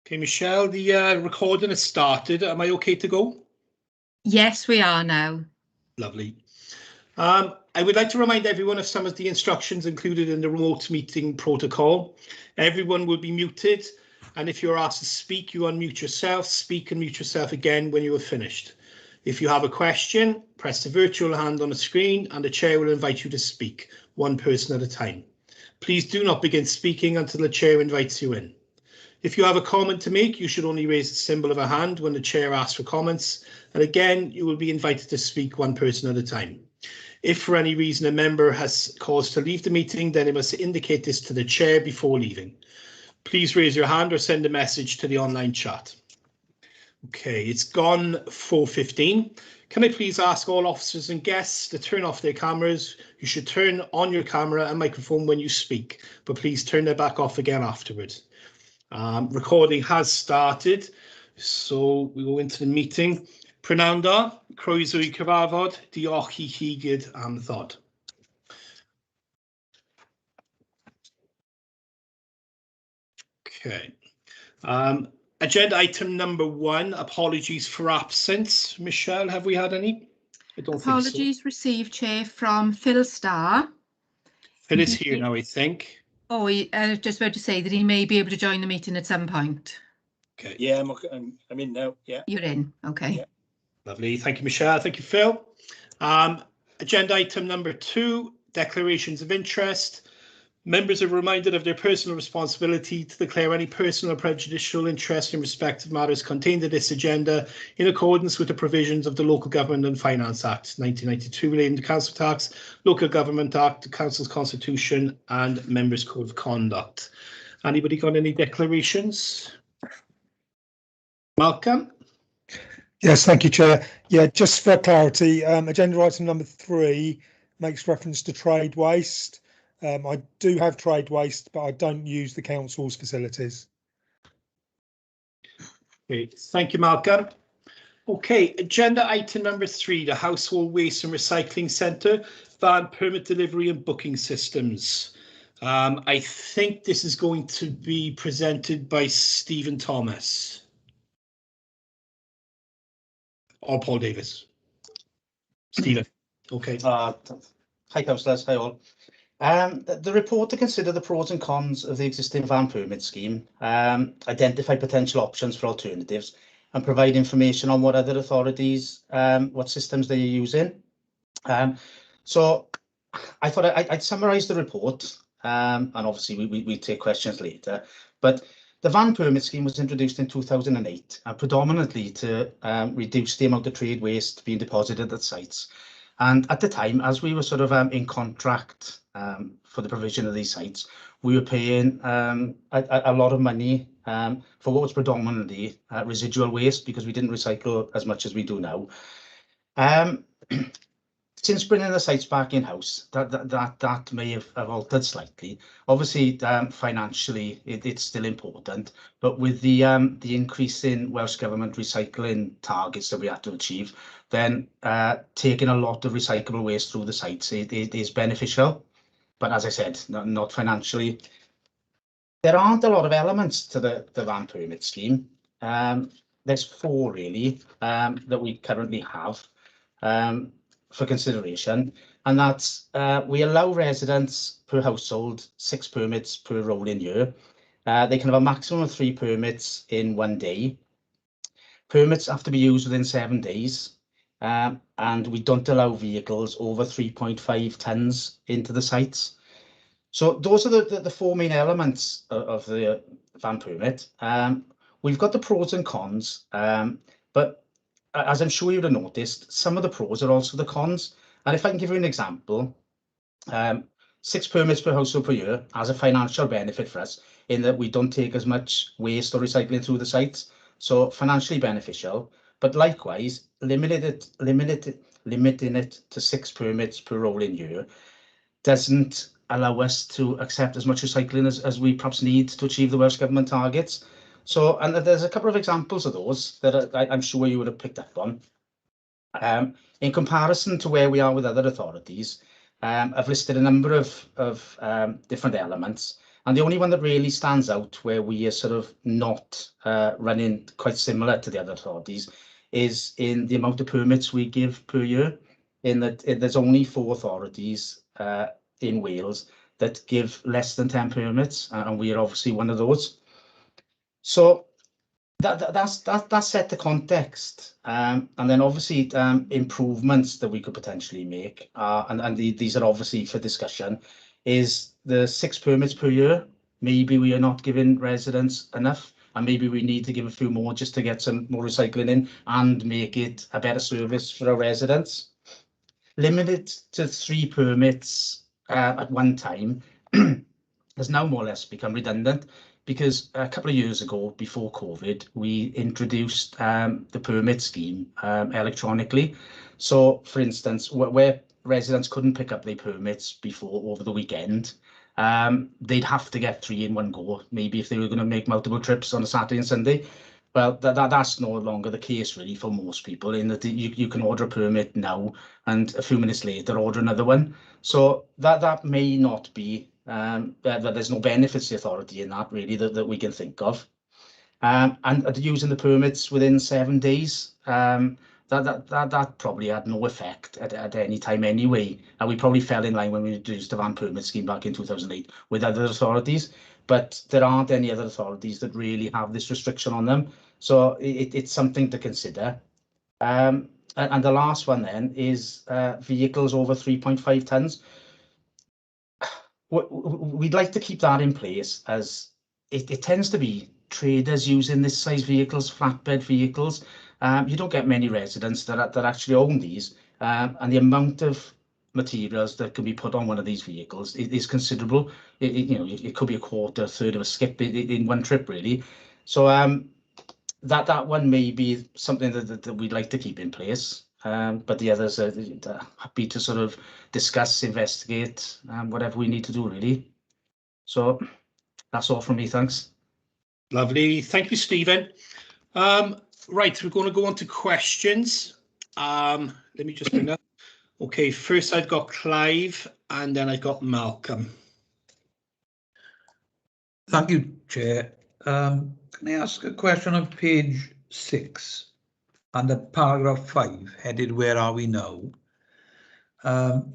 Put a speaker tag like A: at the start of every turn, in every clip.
A: Okay, Michelle, the recording has started. Am I okay to go?
B: Yes, we are now.
A: Lovely. I would like to remind everyone of some of the instructions included in the remote meeting protocol. Everyone will be muted, and if you're asked to speak, you unmute yourself, speak and mute yourself again when you are finished. If you have a question, press the virtual hand on the screen and the chair will invite you to speak, one person at a time. Please do not begin speaking until the chair invites you in. If you have a comment to make, you should only raise the symbol of a hand when the chair asks for comments, and again, you will be invited to speak one person at a time. If for any reason a member has cause to leave the meeting, then they must indicate this to the chair before leaving. Please raise your hand or send a message to the online chat. Okay, it's gone 4:15. Can I please ask all officers and guests to turn off their cameras? You should turn on your camera and microphone when you speak, but please turn them back off again afterwards. Recording has started, so we go into the meeting. Prynawn da, croeso I cyfarfod, diolch I chi gyd am ddod. Okay. Agenda item number 1, apologies for absence. Michelle, have we had any? I don't
B: Apologies
A: think so.
B: received, Chair, from Phil Starr.
A: Phil is here now, I think.
B: Oh, I was just about to say that he may be able to join the meeting at some point.
C: Okay. Yeah, I'm in now. Yeah.
B: You're in. Okay.
C: Yeah.
A: Lovely. Thank you, Michelle. Thank you, Phil. Agenda item number 2, declarations of interest. Members are reminded of their personal responsibility to declare any personal or prejudicial interest in respect of matters contained in this agenda in accordance with the provisions of the Local Government and Finance Act 1992 relating to Council Tax, Local Government Act, the Council's Constitution and Members' Code of Conduct. Anybody got any declarations? Malcolm?
D: Yes, thank you, Chair. Yeah, just for clarity, agenda item number 3 makes reference to trade waste. I do have trade waste, but I don't use the council's facilities.
A: Okay, thank you, Malcolm. Okay, agenda item number 3, the Household Waste and Recycling Centre, van permit delivery and booking systems. I think this is going to be presented by Stephen Thomas. Or Paul Davis. Stephen, okay.
E: Hi councillors, hi all. The report to consider the pros and cons of the existing van permit scheme, identify potential options for alternatives and provide information on what other authorities, what systems they're using. So I thought I'd summarise the report and obviously we take questions later, but the van permit scheme was introduced in 2008 predominantly to reduce the amount of trade waste being deposited at sites. And at the time, as we were sort of in contract for the provision of these sites, we were paying a lot of money for what was predominantly residual waste because we didn't recycle as much as we do now. Since bringing the sites back in-house, that may have altered slightly. Obviously, financially, it's still important, but with the increase in Welsh Government recycling targets that we had to achieve, then taking a lot of recyclable waste through the sites it is beneficial. But as I said, not financially. There aren't a lot of elements to the van permit scheme. There's 4 really that we currently have. For consideration, and that's we allow residents per household 6 permits per rolling year. They can have a maximum of 3 permits in 1 day. Permits have to be used within 7 days, and we don't allow vehicles over 3.5 tons into the sites. So those are the 4 main elements of the van permit. We've got the pros and cons, but as I'm sure you'd have noticed, some of the pros are also the cons. And if I can give you an example, 6 permits per household per year has a financial benefit for us in that we don't take as much waste or recycling through the sites. So financially beneficial, but likewise, limiting it to 6 permits per rolling year doesn't allow us to accept as much recycling as we perhaps need to achieve the Welsh Government targets. So, and there's a couple of examples of those that I'm sure you would have picked up on. In comparison to where we are with other authorities, I've listed a number of different elements. And the only one that really stands out where we are sort of not running quite similar to the other authorities is in the amount of permits we give per year. In that there's only 4 authorities in Wales that give less than 10 permits, and we are obviously one of those. So that set the context, and then obviously improvements that we could potentially make, and these are obviously for discussion, is the 6 permits per year. Maybe we are not giving residents enough, and maybe we need to give a few more just to get some more recycling in and make it a better service for our residents. Limit it to 3 permits at one time has now more or less become redundant, because a couple of years ago, before COVID, we introduced the permit scheme electronically. So, for instance, where residents couldn't pick up their permits before over the weekend, they'd have to get 3 in one go, maybe if they were going to make multiple trips on a Saturday and Sunday. Well, that's no longer the case really for most people, in that you can order a permit now and a few minutes later order another one. So that may not be, that there's no benefits to the authority in that really that we can think of. And using the permits within 7 days, that probably had no effect at any time anyway. And we probably fell in line when we introduced the van permit scheme back in 2008 with other authorities. But there aren't any other authorities that really have this restriction on them. So it's something to consider. And the last one then is vehicles over 3.5 tonnes. We'd like to keep that in place, as it tends to be traders using this size vehicles, flatbed vehicles. You don't get many residents that actually own these, and the amount of materials that can be put on one of these vehicles is considerable. It could be a quarter, third of a skip in one trip really. So that one may be something that we'd like to keep in place, but the others are happy to sort of discuss, investigate, whatever we need to do really. So that's all from me, thanks.
A: Lovely, thank you, Stephen. Right, we're going to go on to questions. Let me just bring up. Okay, first I've got Clive, and then I've got Malcolm.
F: Thank you, Chair. Can I ask a question on page 6 under paragraph 5, headed "Where are we now?"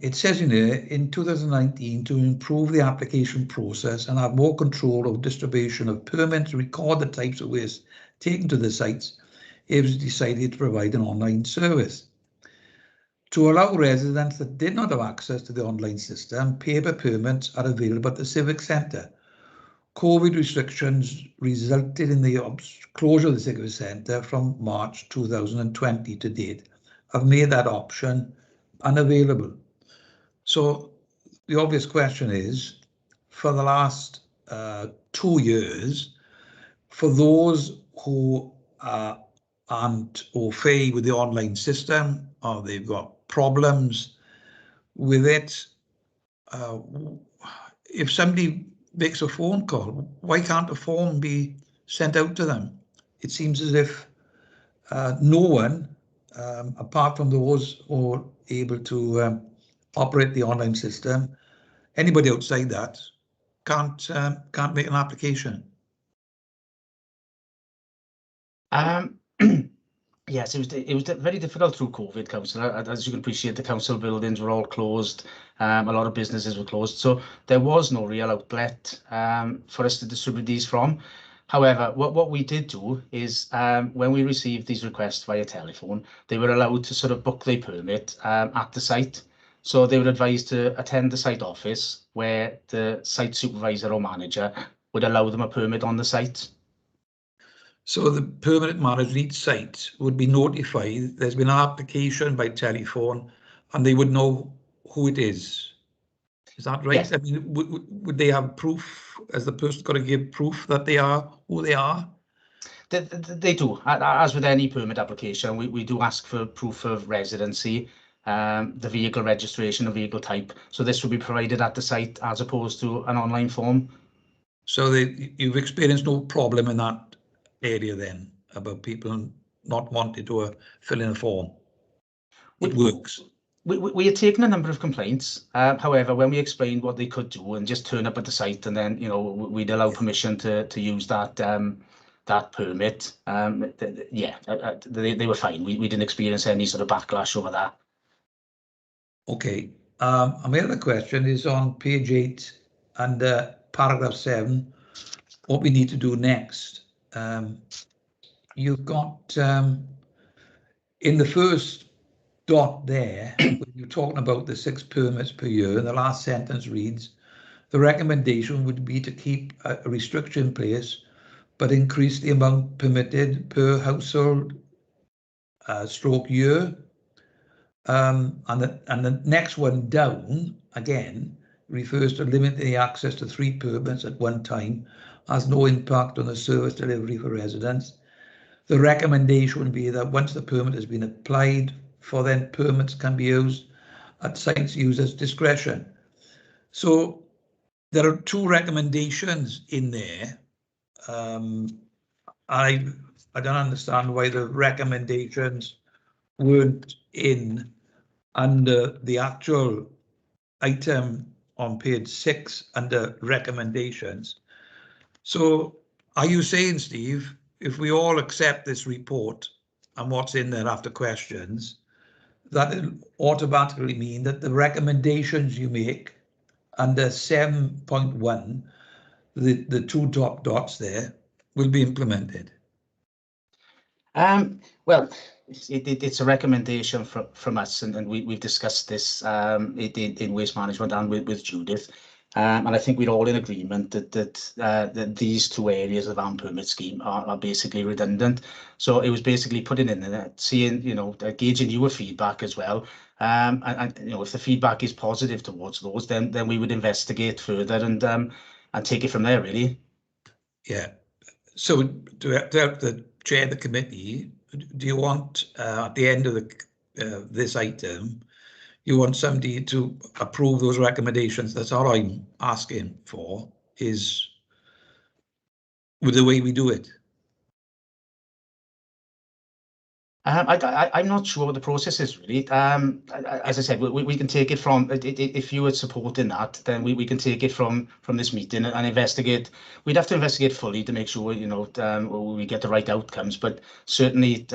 F: It says in there, in 2019, to improve the application process and have more control of distribution of permits, record the types of waste taken to the sites, it was decided to provide an online service. To allow residents that did not have access to the online system, paper permits are available at the Civic Centre. COVID restrictions resulted in the closure of the Civic Centre from March 2020 to date, have made that option unavailable. So the obvious question is, for the last 2 years, for those who aren't au fait with the online system, or they've got problems with it, if somebody makes a phone call, why can't a form be sent out to them? It seems as if no one, apart from those who are able to operate the online system, anybody outside that can't make an application.
E: Yes, it was very difficult through COVID, Councillor. As you can appreciate, the council buildings were all closed. A lot of businesses were closed, so there was no real outlet for us to distribute these from. However, what we did do is when we received these requests via telephone, they were allowed to sort of book their permit at the site. So they were advised to attend the site office, where the site supervisor or manager would allow them a permit on the site.
F: So the permanent manager at each site would be notified there's been an application by telephone, and they would know who it is. Is that right?
E: Yes.
F: I mean, would they have proof? Has the person got to give proof that they are who they are?
E: They do. As with any permit application, we do ask for proof of residency, the vehicle registration, the vehicle type. So this will be provided at the site as opposed to an online form.
F: So you've experienced no problem in that area then, about people not wanting to fill in a form? It works.
E: we had taken a number of complaints. However, when we explained what they could do and just turn up at the site, and then we'd allow permission to use that that permit. They were fine. We didn't experience any sort of backlash over that.
F: Okay. My other question is on page 8 and paragraph 7. What we need to do next. You've got in the first dot there, when you're talking about the 6 permits per year, the last sentence reads, the recommendation would be to keep a restriction in place, but increase the amount permitted per household stroke year. And the next one down, again, refers to limiting the access to 3 permits at one time, has no impact on the service delivery for residents. The recommendation would be that once the permit has been applied for, then permits can be used at sites users' discretion. So there are 2 recommendations in there. I don't understand why the recommendations weren't in under the actual item on page 6 under recommendations. So are you saying, Steve, if we all accept this report and what's in there after questions, that it automatically mean that the recommendations you make under 7.1, the 2 top dots there, will be implemented?
E: Well, it's a recommendation from us, and we've discussed this in waste management and with Judith. And I think we're all in agreement that these 2 areas of the permit scheme are basically redundant. So it was basically putting in there, seeing, gauging your feedback as well. And if the feedback is positive towards those, then we would investigate further and take it from there, really.
F: Yeah. So to help the chair of the committee, do you want at the end of this item, you want somebody to approve those recommendations? That's all I'm asking for, is with the way we do it.
E: I'm not sure what the process is really. As I said, we can take it from, if you were supporting that, then we can take it from this meeting and investigate. We'd have to investigate fully to make sure we get the right outcomes, but certainly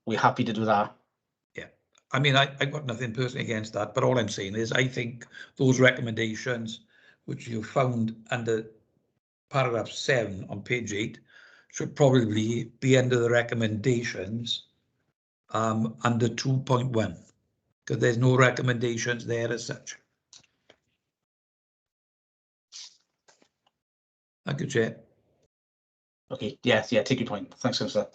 E: we're happy to do that.
F: Yeah, I mean, I've got nothing personally against that, but all I'm saying is I think those recommendations which you found under paragraph 7 on page 8 should probably be under the recommendations under 2.1, because there's no recommendations there as such. Thank you, Chair.
E: Okay, yeah, take your point. Thanks, Councillor.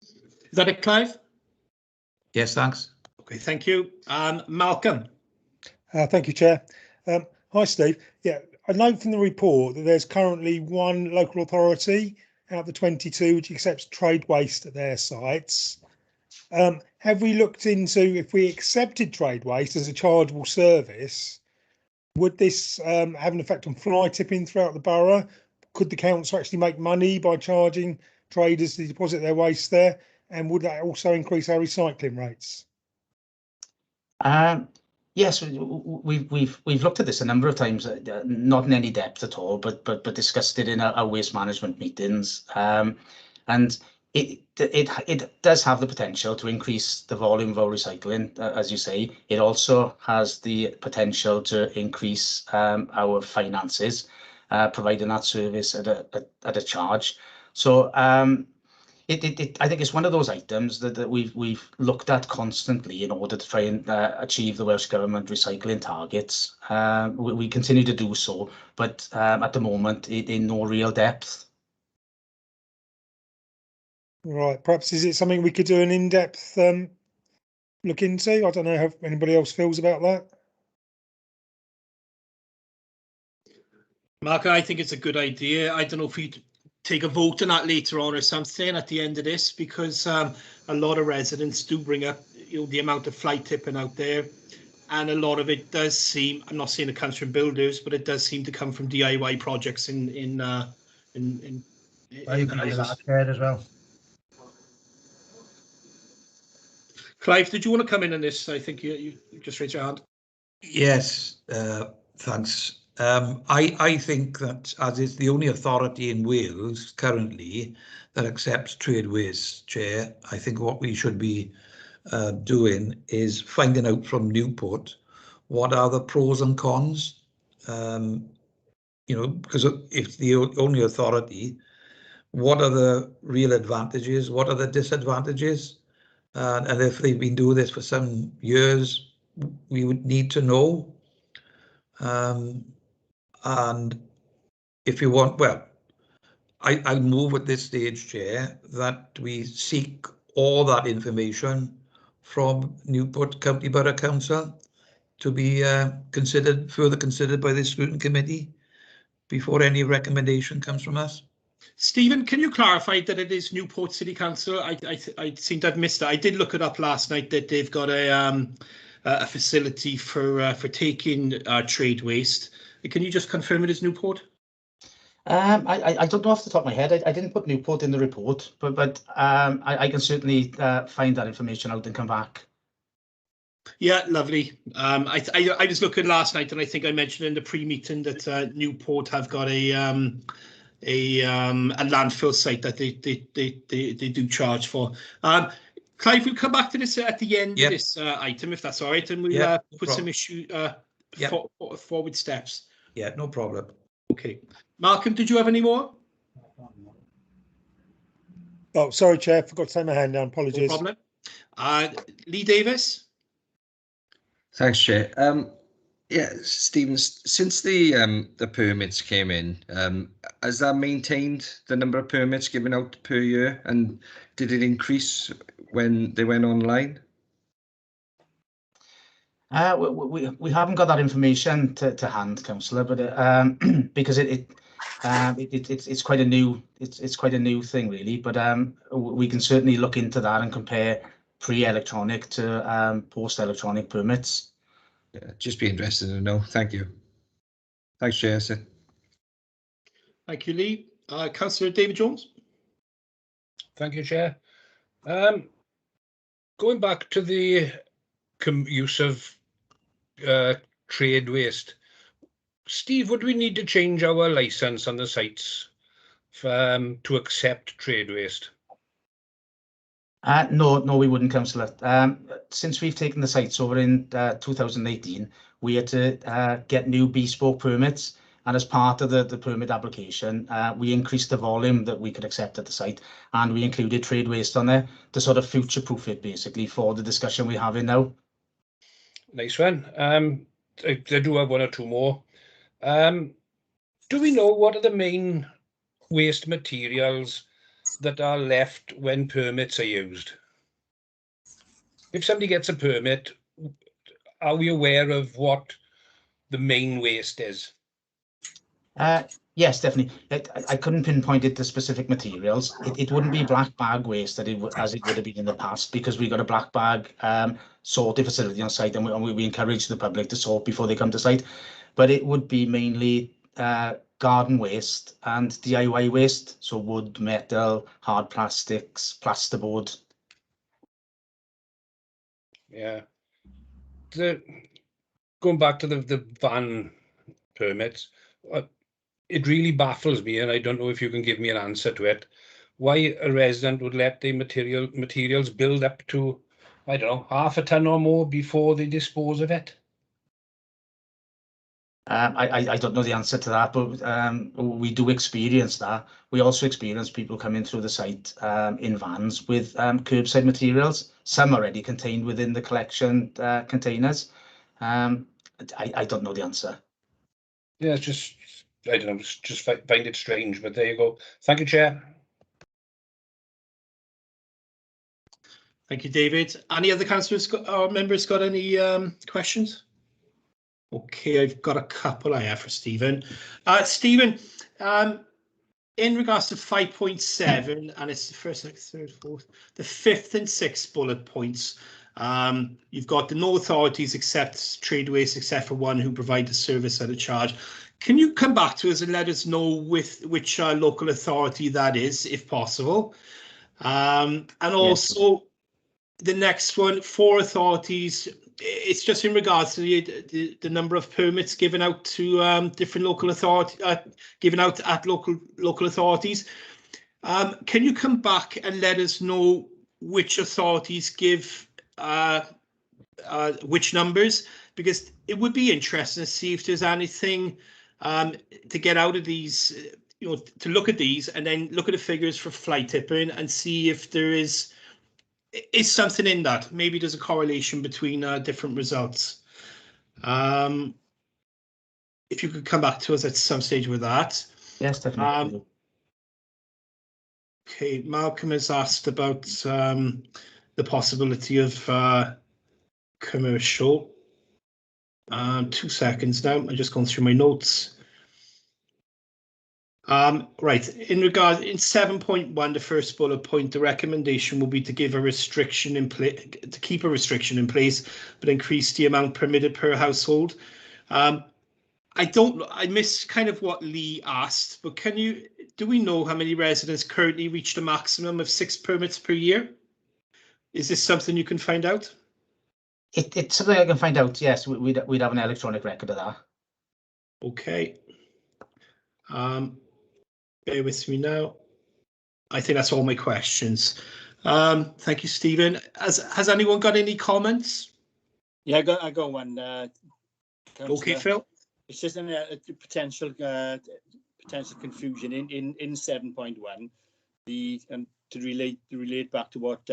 A: Is that it, Clive?
F: Yes, thanks.
A: Okay, thank you. Malcolm.
D: Thank you, Chair. Hi, Steve. Yeah, I note from the report that there's currently 1 local authority out of the 22 which accepts trade waste at their sites. Have we looked into, if we accepted trade waste as a chargeable service, would this have an effect on fly tipping throughout the borough? Could the council actually make money by charging traders to deposit their waste there? And would that also increase our recycling rates?
E: Yes, we've looked at this a number of times, not in any depth at all, but discussed it in our waste management meetings, and it does have the potential to increase the volume of our recycling, as you say. It also has the potential to increase our finances, providing that service at a charge. So I think it's one of those items that we've looked at constantly in order to try and achieve the Welsh Government recycling targets. We continue to do so, but at the moment in no real depth.
D: Right, perhaps is it something we could do an in-depth look into? I don't know how anybody else feels about that.
A: Mark, I think it's a good idea. I don't know if we take a vote on that later on or something at the end of this, because a lot of residents do bring up the amount of fly tipping out there, and a lot of it does seem, I'm not saying it comes from builders, but it does seem to come from DIY projects in
G: I agree with that, Chair, as well.
A: Clive, did you want to come in on this? I think you just raised your hand.
F: Yes, thanks. I think that as it's the only authority in Wales currently that accepts trade waste, Chair, I think what we should be doing is finding out from Newport what are the pros and cons. You know, because if it's the only authority, what are the real advantages? What are the disadvantages? And if they've been doing this for some years, we would need to know. And if you want, well, I move at this stage, Chair, that we seek all that information from Newport County Borough Council to be further considered by the Scrutiny Committee before any recommendation comes from us.
A: Stephen, can you clarify that it is Newport City Council? I seem to have missed that. I did look it up last night that they've got a facility for taking trade waste. Can you just confirm it is Newport?
E: I don't know off the top of my head. I didn't put Newport in the report, but I can certainly find that information out and come back.
A: Yeah, lovely. I was looking last night, and I think I mentioned in the pre-meeting that Newport have got a landfill site that they do charge for. Clive, we'll come back to this at the end of this item, if that's all right, and we'll put some issue forward steps.
F: Yeah, no problem.
A: Okay, Malcolm, did you have any more?
D: Oh, sorry, Chair, forgot to take my hand down. Apologies.
A: No problem. Lee Davis.
G: Thanks, Chair. Yeah, Stephen, since the permits came in, has that maintained the number of permits given out per year, and did it increase when they went online?
E: We haven't got that information to hand, Councillor, but because it's quite a new thing really. But we can certainly look into that and compare pre-electronic to post-electronic permits.
G: Yeah, just be interested to know. Thank you. Thanks, Chair.
A: Thank you, Lee. Councillor David Jones.
C: Thank you, Chair. Going back to the use of trade waste, Steve, would we need to change our licence on the sites to accept trade waste?
E: No, we wouldn't, Councillor. Since we've taken the sites over in 2018, we had to get new bespoke permits, and as part of the permit application, we increased the volume that we could accept at the site, and we included trade waste on there to sort of future-proof it, basically, for the discussion we're having now.
C: Nice one. I do have one or two more. Do we know what are the main waste materials that are left when permits are used? If somebody gets a permit, are we aware of what the main waste is?
E: Yes, definitely. I couldn't pinpoint it to specific materials. It wouldn't be black bag waste as it would have been in the past, because we've got a black bag sorting facility on site, and we encourage the public to sort before they come to site. But it would be mainly garden waste and DIY waste, so wood, metal, hard plastics, plasterboard.
C: Yeah. Going back to the van permits, it really baffles me, and I don't know if you can give me an answer to it. Why a resident would let the materials build up to, I don't know, half a ton or more before they dispose of it?
E: I don't know the answer to that, but we do experience that. We also experience people coming through the site in vans with curbside materials, some already contained within the collection containers. I don't know the answer.
C: Yeah, it's just, I don't know, just find it strange, but there you go. Thank you, Chair.
A: Thank you, David. Any other councillors or members got any questions? Okay, I've got a couple I have for Stephen. Stephen, in regards to 5.7, and it's the first, second, third, fourth, the fifth and sixth bullet points, you've got the no authorities accept trade waste except for one who provide the service at a charge. Can you come back to us and let us know which local authority that is, if possible? And also, The next one, for authorities, it's just in regards to the number of permits given out to different local authorities, given out at local authorities. Can you come back and let us know which authorities give which numbers? Because it would be interesting to see if there's anything to get out of these, to look at these and then look at the figures for fly tipping and see if there is something in that. Maybe there's a correlation between different results. If you could come back to us at some stage with that.
E: Yes, definitely.
A: Okay, Malcolm has asked about the possibility of commercial. 2 seconds now. I'm just going through my notes. Right, in 7.1, the first bullet point, the recommendation will be to give a restriction in place, to keep a restriction in place, but increase the amount permitted per household. I missed kind of what Lee asked, but do we know how many residents currently reach the maximum of 6 permits per year? Is this something you can find out?
E: It's something I can find out. Yes, we'd have an electronic record of that.
A: Okay. Bear with me now. I think that's all my questions. Thank you, Stephen. Has anyone got any comments?
H: Yeah, I got one.
A: Okay, Phil.
H: It's just a potential confusion in 7.1. To relate back to what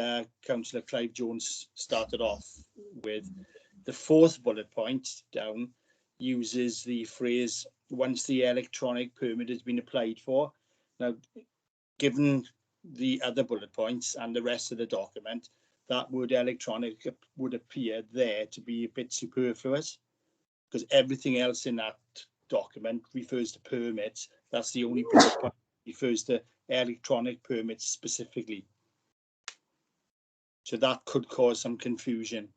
H: Councillor Clive Jones started off with, the 4th bullet point down uses the phrase "once the electronic permit has been applied for." Now, given the other bullet points and the rest of the document, that word "electronic" would appear there to be a bit superfluous, because everything else in that document refers to permits. That's the only bullet point that refers to electronic permits specifically. So that could cause some confusion,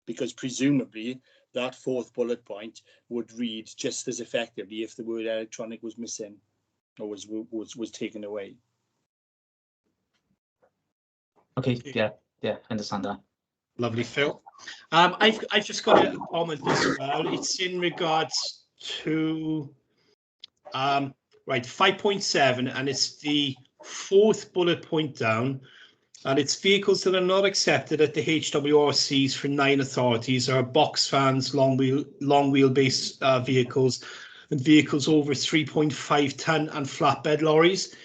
H: because presumably that 4th bullet point would read just as effectively if the word electronic was missing or was taken away.
E: Okay, yeah, I understand that.
A: Lovely, Phil. I've just got a comment as well. It's in regards to right, 5.7, and it's the 4th bullet point down, and it's vehicles that are not accepted at the HWRCs for 9 authorities are box vans, long wheelbase vehicles, and vehicles over 3.5 ton and flatbed lorries.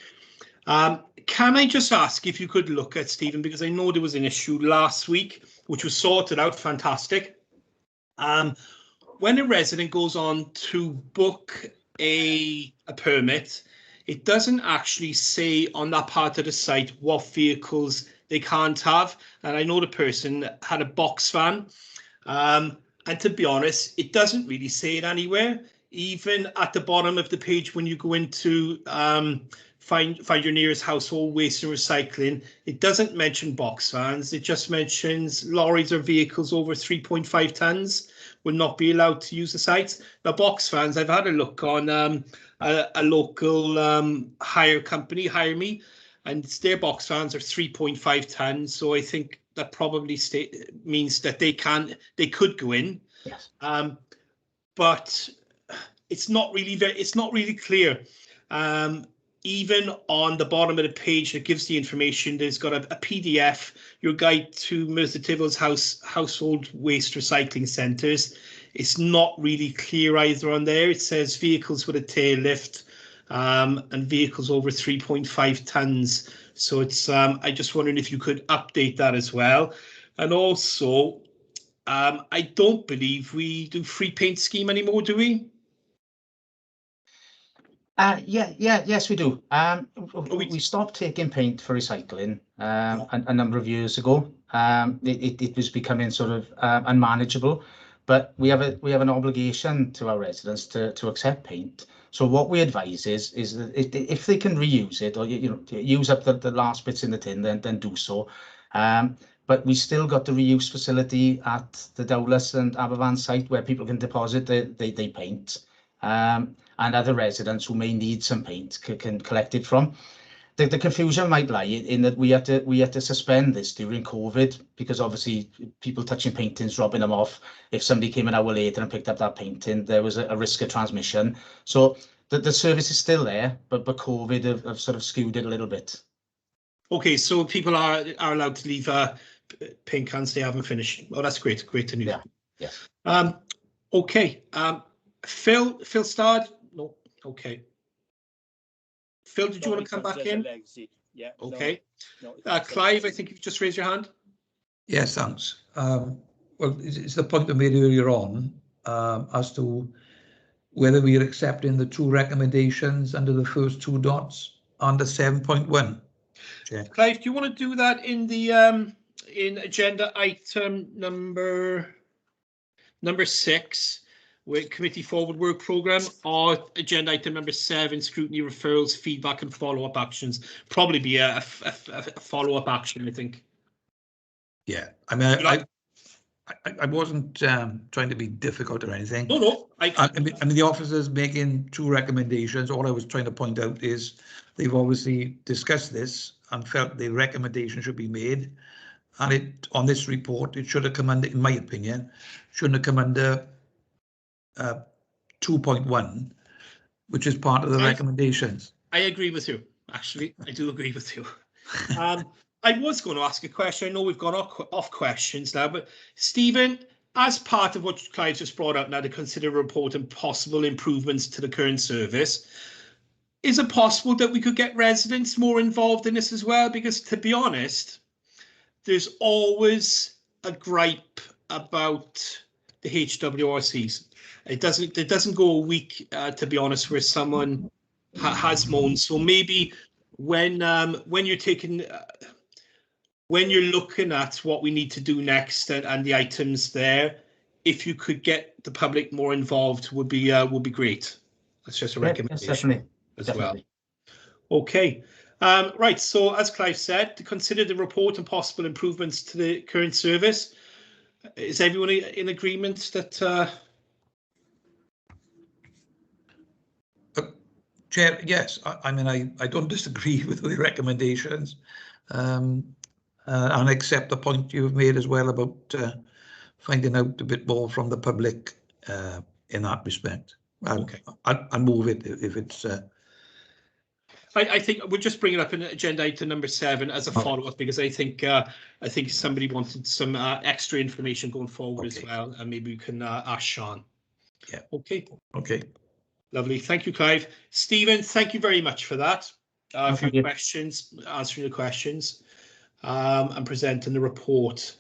A: Can I just ask if you could look at, Stephen, because I know there was an issue last week, which was sorted out, fantastic. When a resident goes on to book a permit, it doesn't actually say on that part of the site what vehicles they can't have. And I know the person had a box van. And to be honest, it doesn't really say it anywhere. Even at the bottom of the page, when you go into find your nearest household waste and recycling, it doesn't mention box vans. It just mentions lorries or vehicles over 3.5 tons will not be allowed to use the site. Now, box vans, I've had a look on a local hire company, Hire Me, and their box vans are 3.5 tons. So I think that probably means that they could go in.
E: Yes.
A: But it's not really clear. Even on the bottom of the page that gives the information, there's got a PDF, your guide to Merthyr Tydfil's household waste recycling centres. It's not really clear either on there. It says vehicles with a tail lift and vehicles over 3.5 tons. So it's I just wondering if you could update that as well. And also, I don't believe we do free paint scheme anymore, do we?
E: Yes, we do. We stopped taking paint for recycling a number of years ago. It was becoming sort of unmanageable, but we have an obligation to our residents to accept paint. So what we advise is that if they can reuse it, or use up the last bits in the tin, then do so. But we still got the reuse facility at the Dowlais and Aberfan site where people can deposit they paint. And other residents who may need some paint can collect it from. the confusion might lie in that we had to suspend this during COVID, because obviously people touching paintings, dropping them off. If somebody came an hour later and picked up that painting, there was a risk of transmission. So the service is still there, but COVID have sort of skewed it a little bit.
A: Okay, so people are allowed to leave paint cans they haven't finished. Oh, that's great. Great to know.
E: Yeah.
A: Okay. Phil starred? No. Okay. Phil, did you want to come back in?
H: Yeah.
A: Okay.
H: No,
A: Clive, I think you've just raised your hand.
F: Yes, thanks. Well, it's the point I made earlier on as to whether we are accepting the 2 recommendations under the first 2 dots under 7.1. Yeah.
A: Clive, do you want to do that in the in agenda item number 6, with committee forward work programme, or agenda item number 7, scrutiny, referrals, feedback and follow-up actions? Probably be a follow-up action, I think.
F: Yeah, I mean, I wasn't trying to be difficult or anything.
A: No.
F: I mean, the officers making 2 recommendations. All I was trying to point out is they've obviously discussed this and felt the recommendation should be made. And it, on this report, it should have come under, in my opinion, shouldn't have come under 2.1, which is part of the recommendations.
A: I agree with you. Actually, I do agree with you. I was going to ask a question. I know we've gone off questions now, but Stephen, as part of what Clive just brought up now, to consider a report and possible improvements to the current service, is it possible that we could get residents more involved in this as well? Because to be honest, there's always a gripe about the HWRCs. It doesn't go a week, to be honest, where someone has moaned. So maybe when you're taking when you're looking at what we need to do next and the items there, if you could get the public more involved, would be great. That's just a recommendation definitely. Well. Okay. Right. So as Clive said, to consider the report and possible improvements to the current service. Is everyone in agreement that?
F: Chair, yes. I mean, I don't disagree with the recommendations. And accept the point you've made as well about finding out a bit more from the public in that respect. Okay. I'll move it if it's.
A: I think we'll just bring it up in agenda item number 7 as a follow-up, because I think somebody wanted some extra information going forward as well, and maybe we can ask Sean.
F: Yeah.
A: Okay.
F: Okay.
A: Lovely. Thank you, Clive. Stephen, thank you very much for that. For your questions, answering the questions. And presenting the report.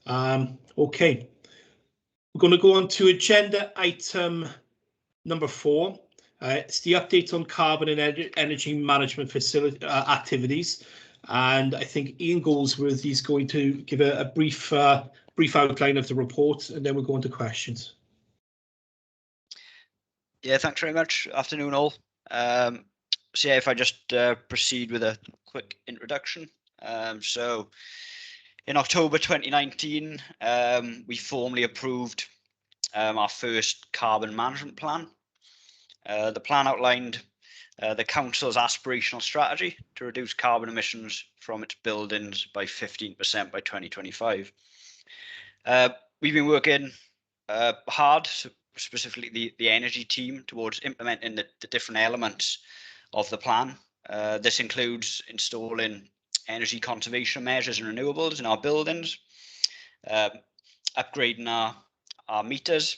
A: Okay, we're going to go on to agenda item number 4. It's the update on carbon and energy management facility activities, and I think Ian Goldsworthy is going to give a brief outline of the report, and then we'll go on to questions.
I: Yeah, thanks very much. Afternoon, all. So yeah, if I just proceed with a quick introduction. So in October 2019, we formally approved our first carbon management plan. The plan outlined the council's aspirational strategy to reduce carbon emissions from its buildings by 15% by 2025. We've been working hard, specifically the energy team, towards implementing the different elements of the plan. This includes installing energy conservation measures and renewables in our buildings, upgrading our meters,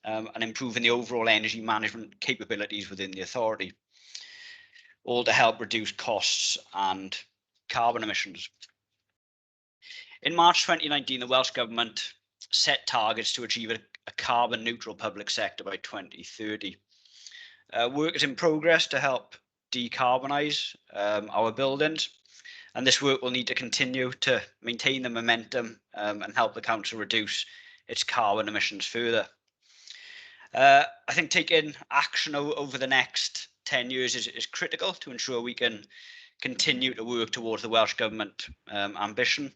I: and improving the overall energy management capabilities within the authority, all to help reduce costs and carbon emissions. In March 2019, the Welsh Government set targets to achieve a carbon neutral public sector by 2030. Work is in progress to help decarbonise our buildings, and this work will need to continue to maintain the momentum and help the council reduce its carbon emissions further. I think taking action over the next 10 years is critical to ensure we can continue to work towards the Welsh Government ambition.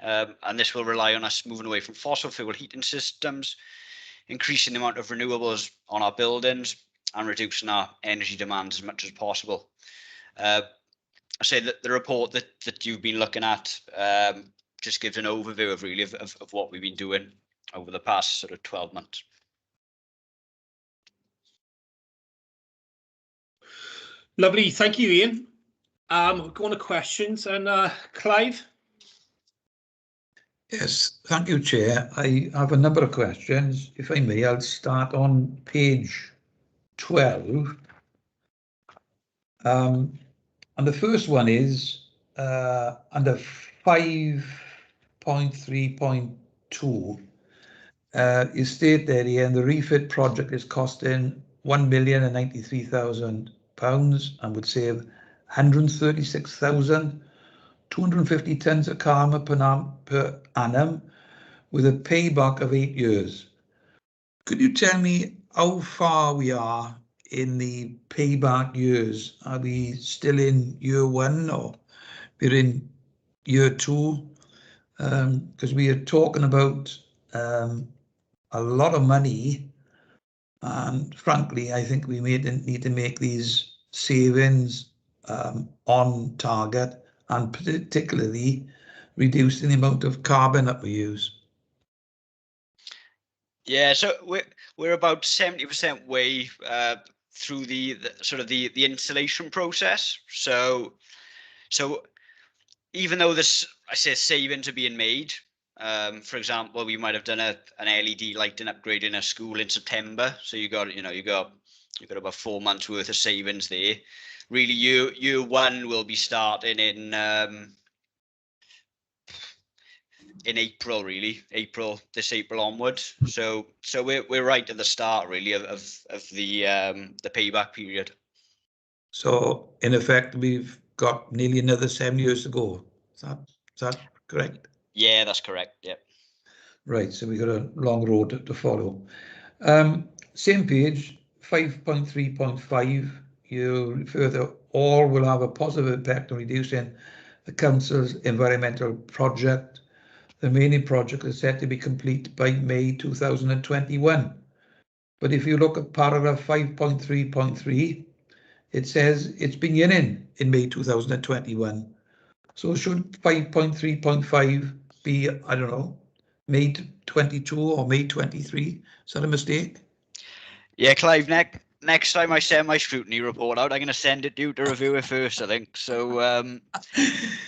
I: And this will rely on us moving away from fossil fuel heating systems, increasing the amount of renewables on our buildings, and reducing our energy demands as much as possible. I say that the report that you've been looking at just gives an overview of really of what we've been doing over the past sort of 12 months.
A: Lovely, thank you, Ian. We'll go on to questions, and Clive.
F: Yes, thank you, Chair. I have a number of questions. If I may, I'll start on page 12. And the first one is under 5.3.2. You state there, Ian, the refit project is costing £1,093,000 and would save 136,250 tonnes of carbon per annum with a payback of 8 years. Could you tell me how far we are in the payback years? Are we still in year 1 or we're in year 2? Because we are talking about a lot of money, and frankly, I think we need to make these savings on target, and particularly reducing the amount of carbon that we use.
I: Yeah, so we're about 70% way through the sort of the installation process. So even though I say savings are being made, for example, we might have done an LED lighting upgrade in a school in September. So you got about 4 months worth of savings there. Really, year 1 will be starting in April, really, this April onwards. So we're right at the start, really, of the payback period.
F: So in effect, we've got nearly another 7 years to go. Is that correct?
I: Yeah, that's correct. Yeah.
F: Right. So we've got a long road to follow. Same page, 5.3.5. You refer to all will have a positive impact on reducing the council's environmental project. The remaining project is set to be complete by May 2021. But if you look at paragraph 5.3.3, it says it's beginning in May 2021. So should 5.3.5 be, I don't know, May 22 or May 23? Is that a mistake?
I: Yeah, Clive, next time I send my scrutiny report out, I'm going to send it to you to review it first, I think. So,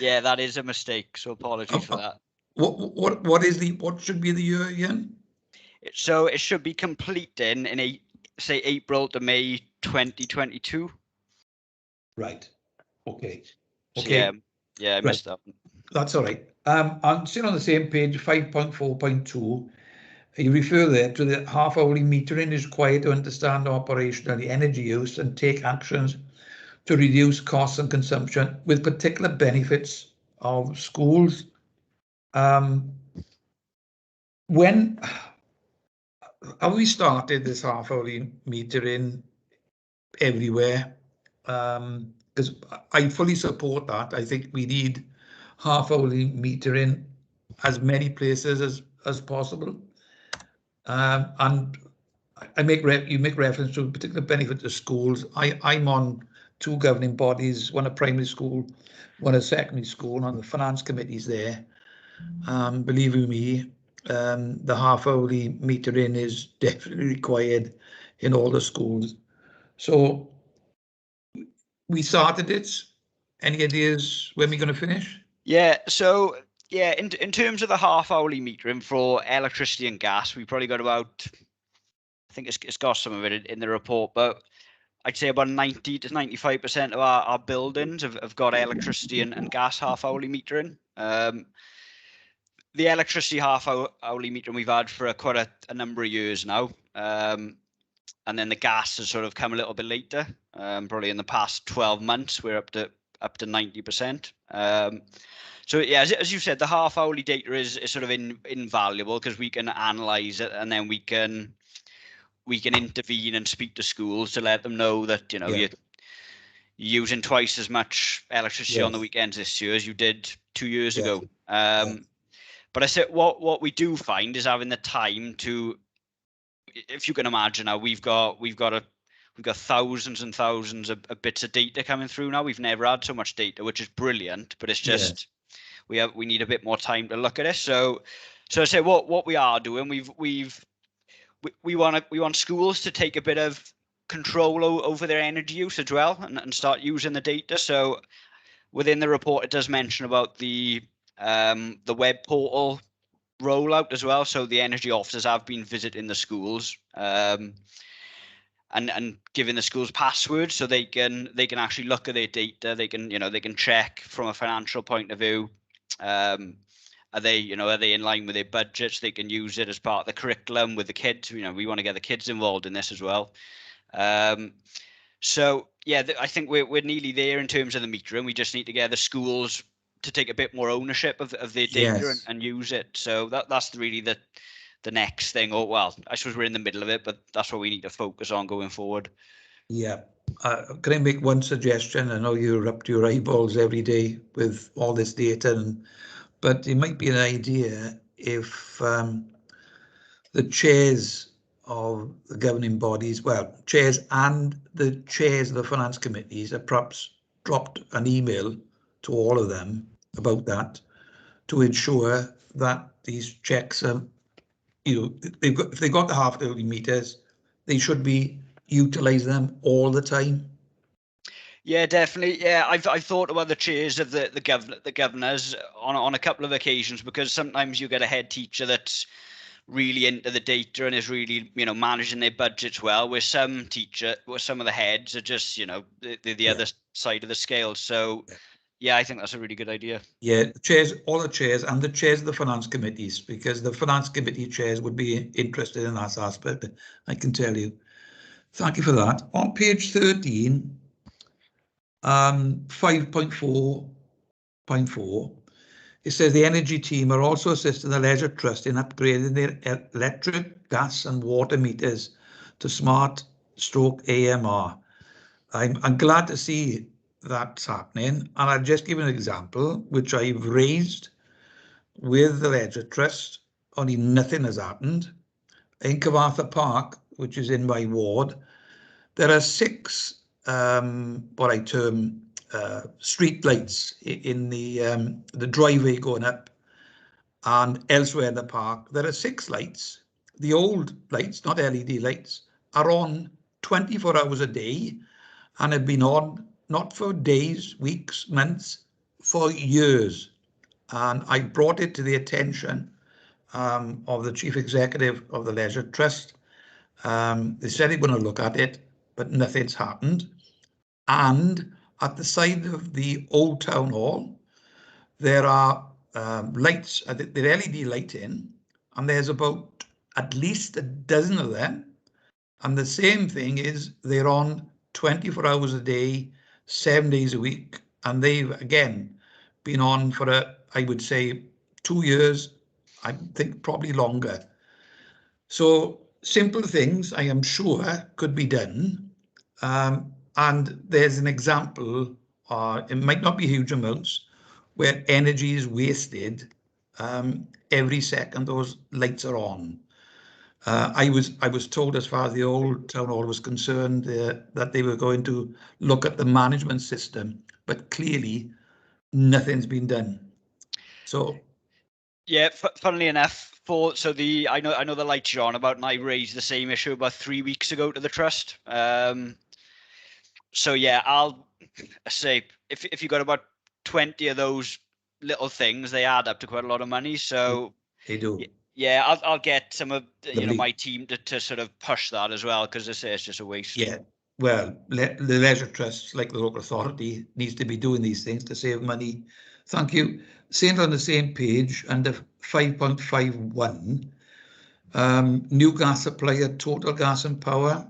I: yeah, that is a mistake. So apologies for that.
F: What should be the year again?
I: So it should be completing in say April to May 2022.
F: Right. Okay.
I: So,
F: Okay.
I: yeah, I missed that.
F: That's all right. I'm still on the same page, 5.4.2. You refer there to the half-hourly metering is required to understand operational energy use and take actions to reduce costs and consumption with particular benefits of schools. When have we started this half-hourly metering everywhere? Because I fully support that. I think we need half-hourly metering as many places as possible. And you make reference to a particular benefit to schools. I'm on 2 governing bodies, one a primary school, one a secondary school, and on the finance committees there. Believe you me, the half-hourly metering is definitely required in all the schools. So we started it. Any ideas when we're going to finish?
I: Yeah, so yeah, in terms of the half-hourly metering for electricity and gas, we probably got about, I think it's got some of it in the report, but I'd say about 90 to 95% of our buildings have got electricity and gas half-hourly metering. The electricity half-hourly metering we've had for quite a number of years now. And then the gas has sort of come a little bit later. Probably in the past 12 months, we're up to 90%. So yeah, as you said, the half-hourly data is sort of invaluable because we can analyze it and then we can intervene and speak to schools to let them know that you're using twice as much electricity on the weekends this year as you did 2 years ago. But I said what we do find is having the time to, if you can imagine now, we've got we've got thousands and thousands of bits of data coming through now. We've never had so much data, which is brilliant, but it's just we need a bit more time to look at it. So I say what we are doing, we want schools to take a bit of control over their energy use as well, and start using the data. So within the report, it does mention about the web portal rollout as well. So the energy officers have been visiting the schools and giving the schools passwords, so they can actually look at their data. They can check from a financial point of view. Are they in line with their budgets? They can use it as part of the curriculum with the kids. We want to get the kids involved in this as well. So yeah, I think we're nearly there in terms of the metering. We just need to get the schools to take a bit more ownership of their data and use it. So that's really the next thing. Or well, I suppose we're in the middle of it, but that's what we need to focus on going forward.
F: Yeah. Can I make one suggestion? I know you're up to your eyeballs every day with all this data, but it might be an idea if the chairs of the governing bodies, well, chairs and the chairs of the finance committees have perhaps dropped an email to all of them about that, to ensure that these checks are, if they've got the half-hourly meters, they should be utilize them all the time.
I: Yeah, definitely. Yeah, I've thought about the chairs of the governors on a couple of occasions, because sometimes you get a head teacher that's really into the data and is really managing their budgets well, where some of the heads are just the other side of the scale. So yeah, I think that's a really good idea. Yeah,
F: All the chairs and the chairs of the finance committees, because the finance committee chairs would be interested in that aspect, I can tell you. Thank you for that. On page 13, 5.4.4, it says the energy team are also assisting the Leisure Trust in upgrading their electric, gas and water meters to smart /AMR. I'm glad to see that's happening, and I'll just give an example which I've raised with the Leisure Trust, only nothing has happened. In Cyfarthfa Park, which is in my ward, there are 6 what I term street lights in the driveway going up, and elsewhere in the park there are 6 lights. The old lights, not LED lights, are on 24 hours a day and have been on not for days, weeks, months, for years. And I brought it to the attention of the chief executive of the Leisure Trust. They said they're going to look at it, but nothing's happened. And at the side of the old town hall, there are lights, the LED lighting, and there's about at least a dozen of them. And the same thing is they're on 24 hours a day, 7 days a week. And they've, again, been on for, I would say, 2 years, I think probably longer. So simple things, I am sure, could be done. And there's an example, it might not be huge amounts, where energy is wasted every second those lights are on. I was told, as far as the old town hall was concerned, that they were going to look at the management system, but clearly nothing's been done. So
I: yeah, funnily enough, I know the lights you're on about, and I raised the same issue about 3 weeks ago to the trust. So yeah, I'll say if you got about 20 of those little things, they add up to quite a lot of money. So
F: they do.
I: Yeah, I'll get some of my team to sort of push that as well, because it's just a waste.
F: Yeah, well, the Leisure Trust, like the local authority, needs to be doing these things to save money. Thank you. Same on the same page under 5.51, new gas supplier, Total Gas and Power.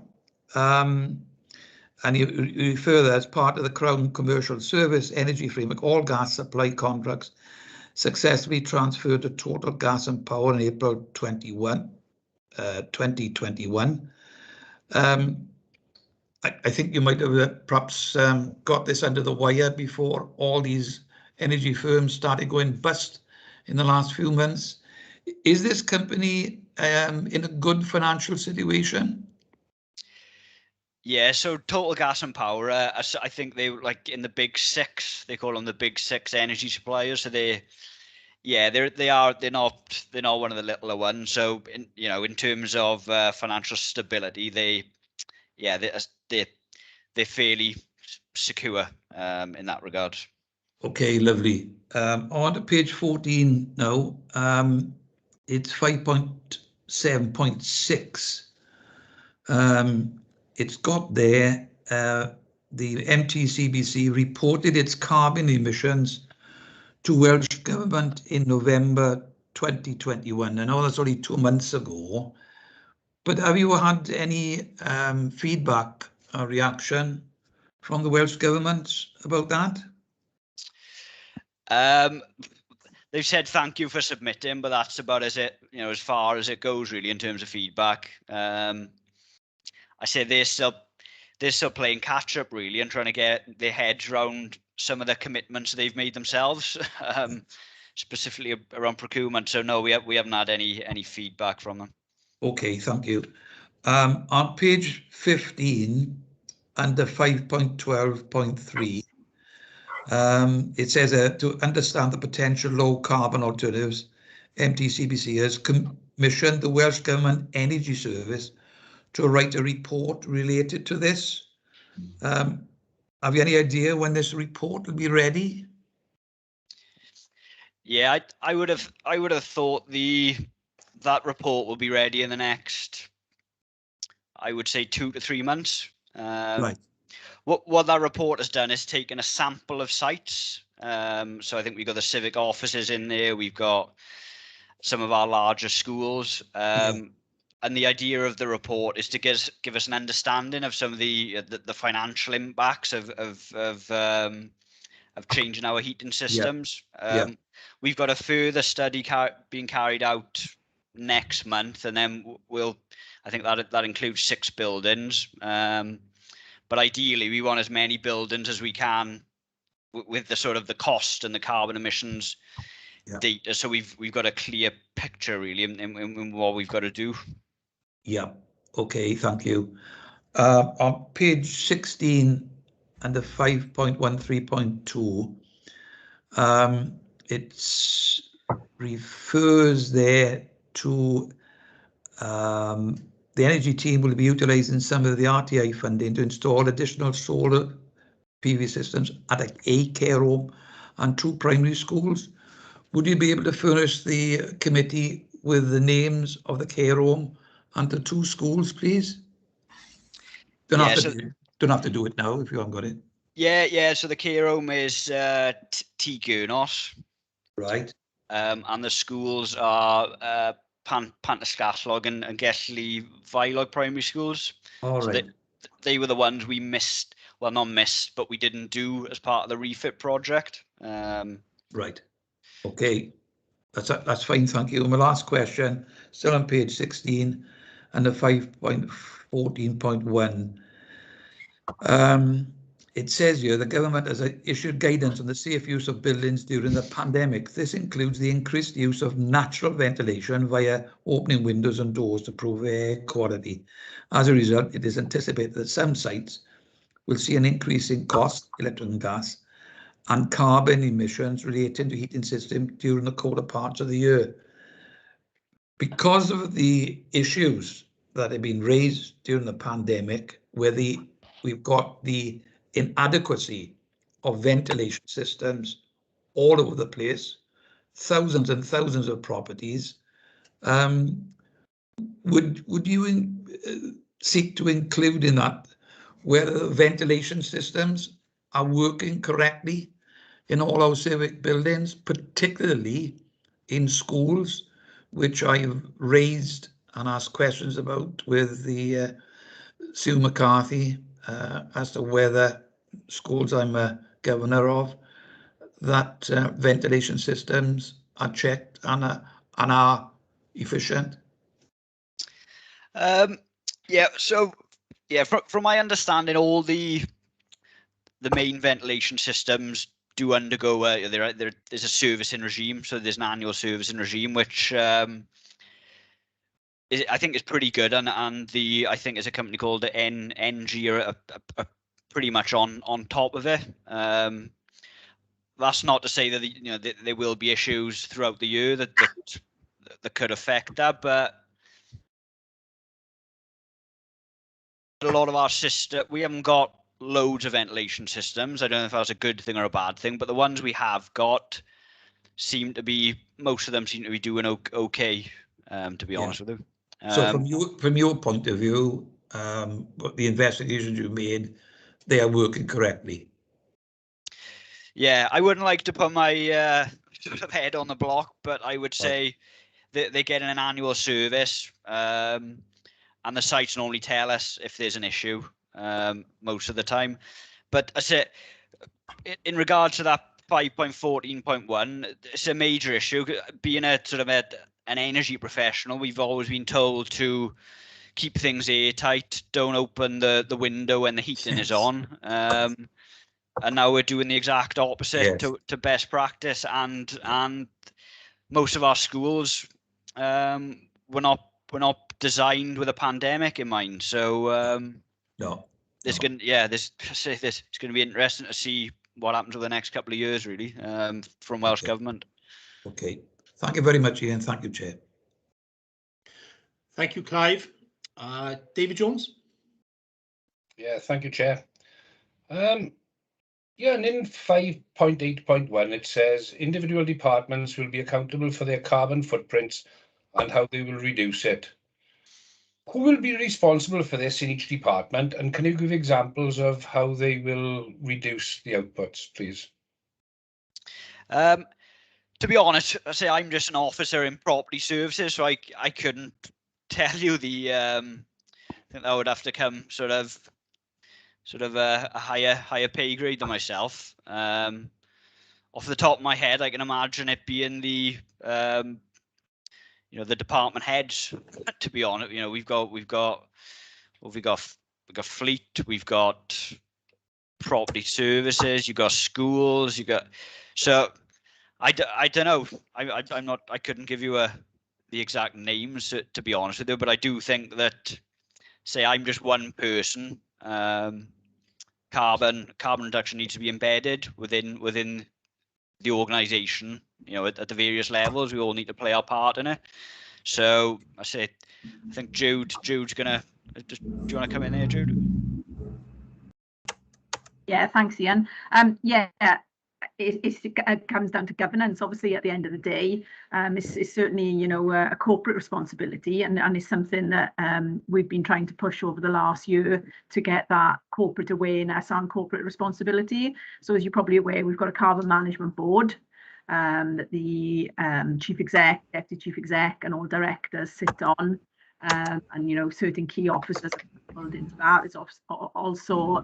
F: And you refer that as part of the Crown Commercial Service Energy Framework, all gas supply contracts successfully transferred to Total Gas and Power in April 2021. I think you might have perhaps got this under the wire before all these energy firms started going bust in the last few months. Is this company in a good financial situation?
I: Yeah, so Total Gas and Power, I think they were like in the big six. They call them the big six energy suppliers. So they're not one of the littler ones. So in terms of financial stability, they're fairly secure in that regard.
F: Okay, lovely. On to page 14 now. It's 5.7.6. It's got there, the MTCBC reported its carbon emissions to Welsh Government in November 2021. I know that's only 2 months ago, but have you had any feedback or reaction from the Welsh Government about that?
I: They've said thank you for submitting, but that's about as far as it goes really in terms of feedback. I say they're still playing catch up really and trying to get their heads around some of the commitments they've made themselves, specifically around procurement. So no, we haven't had any feedback from them. Okay,
F: thank you. On page 15 under 5.12.3. It says to understand the potential low carbon alternatives, MTCBC has commissioned the Welsh Government Energy Service to write a report related to this. Have you any idea when this report will be ready?
I: Yeah, I would have thought that report will be ready in the next, I would say 2 to 3 months.
F: Right.
I: What that report has done is taken a sample of sites. So I think we've got the civic offices in there. We've got some of our larger schools. And the idea of the report is to give us an understanding of some of the financial impacts of changing our heating systems. We've got a further study being carried out next month, and then I think that includes 6 buildings. But ideally, we want as many buildings as we can with the sort of the cost and the carbon emissions data. So we've got a clear picture really in what we've got to do.
F: Yeah. Okay. Thank you. On page 16 under 5.13.2, it refers there to the energy team will be utilising some of the RTI funding to install additional solar PV systems at a care home and 2 primary schools. Would you be able to furnish the committee with the names of the care home and the 2 schools, please? Don't have to do it now if you haven't got it.
I: Yeah. So the care home is T. Gurnos.
F: Right.
I: And the schools are Pantascaslog and Gestley Vailog primary schools.
F: All right.
I: So they were the ones we missed. Well, not missed, but we didn't do as part of the refit project.
F: Right. Okay. That's fine. Thank you. And my last question, still on page 16 and the 5.14.1. It says here the government has issued guidance on the safe use of buildings during the pandemic. This includes the increased use of natural ventilation via opening windows and doors to improve air quality. As a result, it is anticipated that some sites will see an increase in cost, electric and gas, and carbon emissions relating to heating system during the colder parts of the year. Because of the issues that have been raised during the pandemic, where we've got the inadequacy of ventilation systems all over the place, thousands and thousands of properties, would you seek to include in that whether the ventilation systems are working correctly in all our civic buildings, particularly in schools, which I've raised and asked questions about with the Sue McCarthy as to whether schools I'm a governor of, that ventilation systems are checked and are efficient?
I: From my understanding, all the main ventilation systems do undergo there's a servicing regime. So there's an annual servicing regime, which I think is pretty good, and I think there's a company called the NG are pretty much on top of it. That's not to say that there will be issues throughout the year that could affect that, but a lot of our we haven't got loads of ventilation systems. I don't know if that's a good thing or a bad thing, but the ones we have got most of them seem to be doing okay, to be honest with you.
F: So from your point of view, what the investigations you made, they are working correctly.
I: Yeah, I wouldn't like to put my sort of head on the block, but I would say that they're getting an annual service, and the sites normally tell us if there's an issue most of the time. But I say, in regards to that 5.14.1, it's a major issue. Being a sort of an energy professional, we've always been told to keep things airtight, don't open the window when the heating is on. And now we're doing the exact opposite to best practice, and most of our schools were not designed with a pandemic in mind. So it's going to be interesting to see what happens over the next couple of years, really, from Welsh Government.
F: Okay, thank you very much, Ian. Thank you, Chair.
A: Thank you, Clive. David Jones.
C: Yeah, thank you, Chair. Yeah, and in 5.8.1, it says individual departments will be accountable for their carbon footprints and how they will reduce it. Who will be responsible for this in each department, and can you give examples of how they will reduce the outputs, please?
I: To be honest, I say I'm just an officer in property services, so I couldn't tell you I think that would have to come sort of a higher pay grade than myself. Off the top of my head, I can imagine it being the the department heads. To be honest, we've got fleet, we've got property services, you've got schools, so I don't know. I couldn't give you the exact names to be honest with you, but I do think that, say I'm just one person, carbon reduction needs to be embedded within the organisation. At the various levels, we all need to play our part in it. So I think Jude's gonna. Do you want to come in here, Jude?
B: Yeah, thanks, Ian. It comes down to governance. Obviously, at the end of the day, it's certainly a corporate responsibility, and it's something that we've been trying to push over the last year to get that corporate awareness and corporate responsibility. So, as you're probably aware, we've got a carbon management board that the chief exec, deputy chief exec, and all directors sit on, and certain key officers are pulled into that. There's also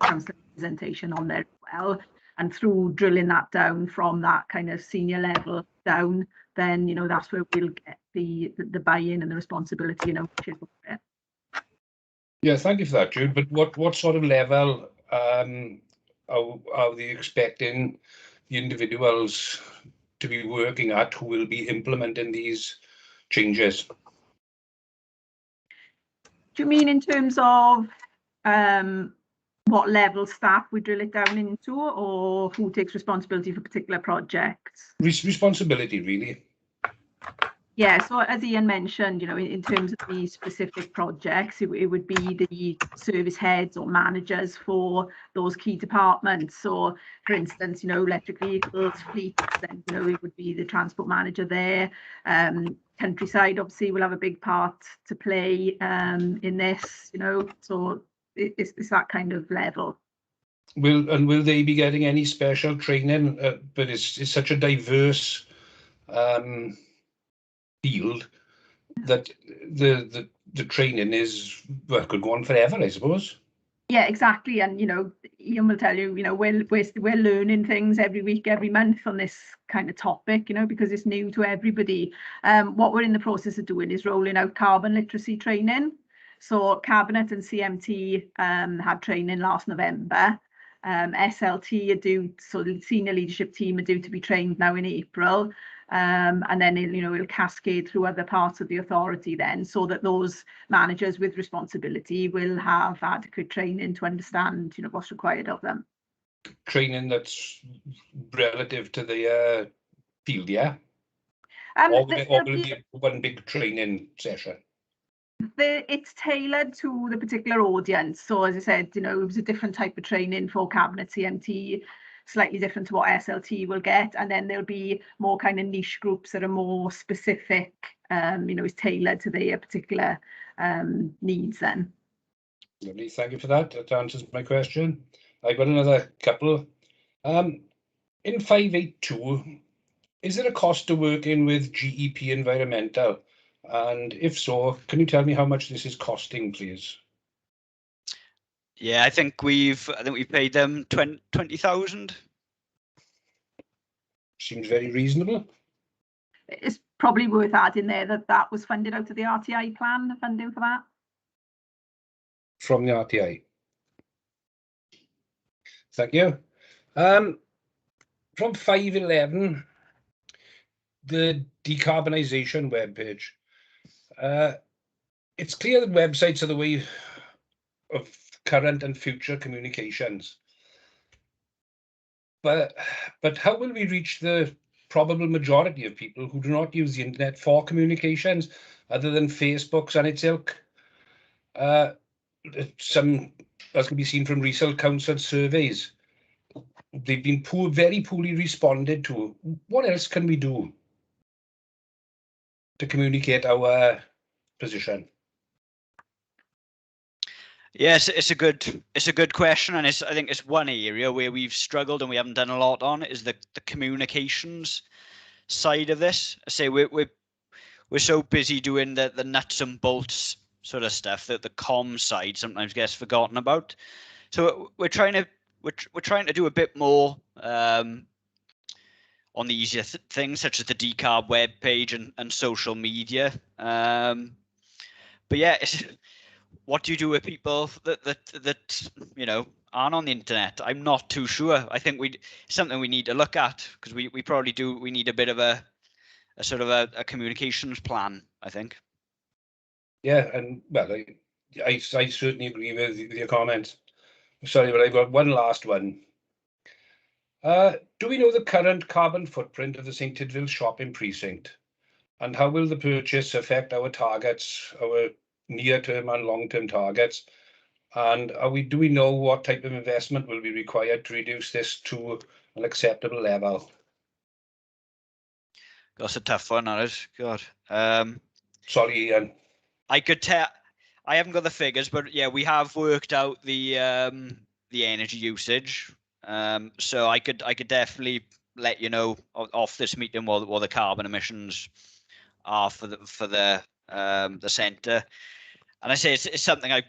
B: council representation on there as well. And through drilling that down from that kind of senior level down, then that's where we'll get the buy-in and the responsibility.
C: Yeah, thank you for that, Jude. But what sort of level are they expecting the individuals to be working at who will be implementing these changes?
B: Do you mean in terms of what level staff we drill it down into, or who takes responsibility for particular projects?
C: Responsibility, really.
B: Yeah, so as Ian mentioned, in terms of the specific projects, it would be the service heads or managers for those key departments. So, for instance, electric vehicles, fleet, then it would be the transport manager there. Countryside obviously will have a big part to play in this, so it's that kind of level.
C: Will they be getting any special training? But it's such a diverse field that the training could go on forever, I suppose.
B: Yeah, exactly. And Ian will tell you, we're learning things every week, every month on this kind of topic, because it's new to everybody. What we're in the process of doing is rolling out carbon literacy training. So Cabinet and CMT had training last November, SLT are due, so the senior leadership team are due to be trained now in April. And then it'll cascade through other parts of the authority then, so that those managers with responsibility will have adequate training to understand what's required of them.
C: Training that's relative to the field, yeah? Or will it be one big training session?
B: It's tailored to the particular audience. So as I said, it was a different type of training for Cabinet CMT, slightly different to what SLT will get. And then there'll be more kind of niche groups that are more specific, is tailored to their particular needs then.
C: Lovely, thank you for that. That answers my question. I've got another couple. In 582, is there a cost to working with GEP Environmental? And if so, can you tell me how much this is costing, please?
I: Yeah, I think we've paid them 20,000.
C: Seems very reasonable.
B: It's probably worth adding there that was funded out of the RTI plan, the funding for that.
C: From the RTI. Thank you. From 511, the decarbonisation webpage. It's clear that websites are the way of current and future communications. But how will we reach the probable majority of people who do not use the internet for communications other than Facebook's and its ilk? Some, as can be seen from recent council surveys, they've been very poorly responded to. What else can we do to communicate our position?
I: Yes, it's a good question, and I think it's one area where we've struggled and we haven't done a lot on is the communications side of this. I say we're so busy doing the nuts and bolts sort of stuff that the comm side sometimes gets forgotten about. So we're trying to do a bit more on the easier things such as the decarb web page and social media. But yeah, what do you do with people that aren't on the internet? I'm not too sure. I think something we need to look at, because we probably do. We need a bit of a sort of a communications plan, I think.
C: Yeah, and well, I certainly agree with your comments. Sorry, but I've got one last one. Do we know the current carbon footprint of the St. Tidville shopping precinct? And how will the purchase affect our targets, our near-term and long-term targets? And do we know what type of investment will be required to reduce this to an acceptable level?
I: That's a tough one, that is. God.
C: Sorry, Ian.
I: I could tell. I haven't got the figures, but yeah, we have worked out the energy usage. So I could definitely let you know off this meeting what the carbon emissions are for the centre. And I say it's something I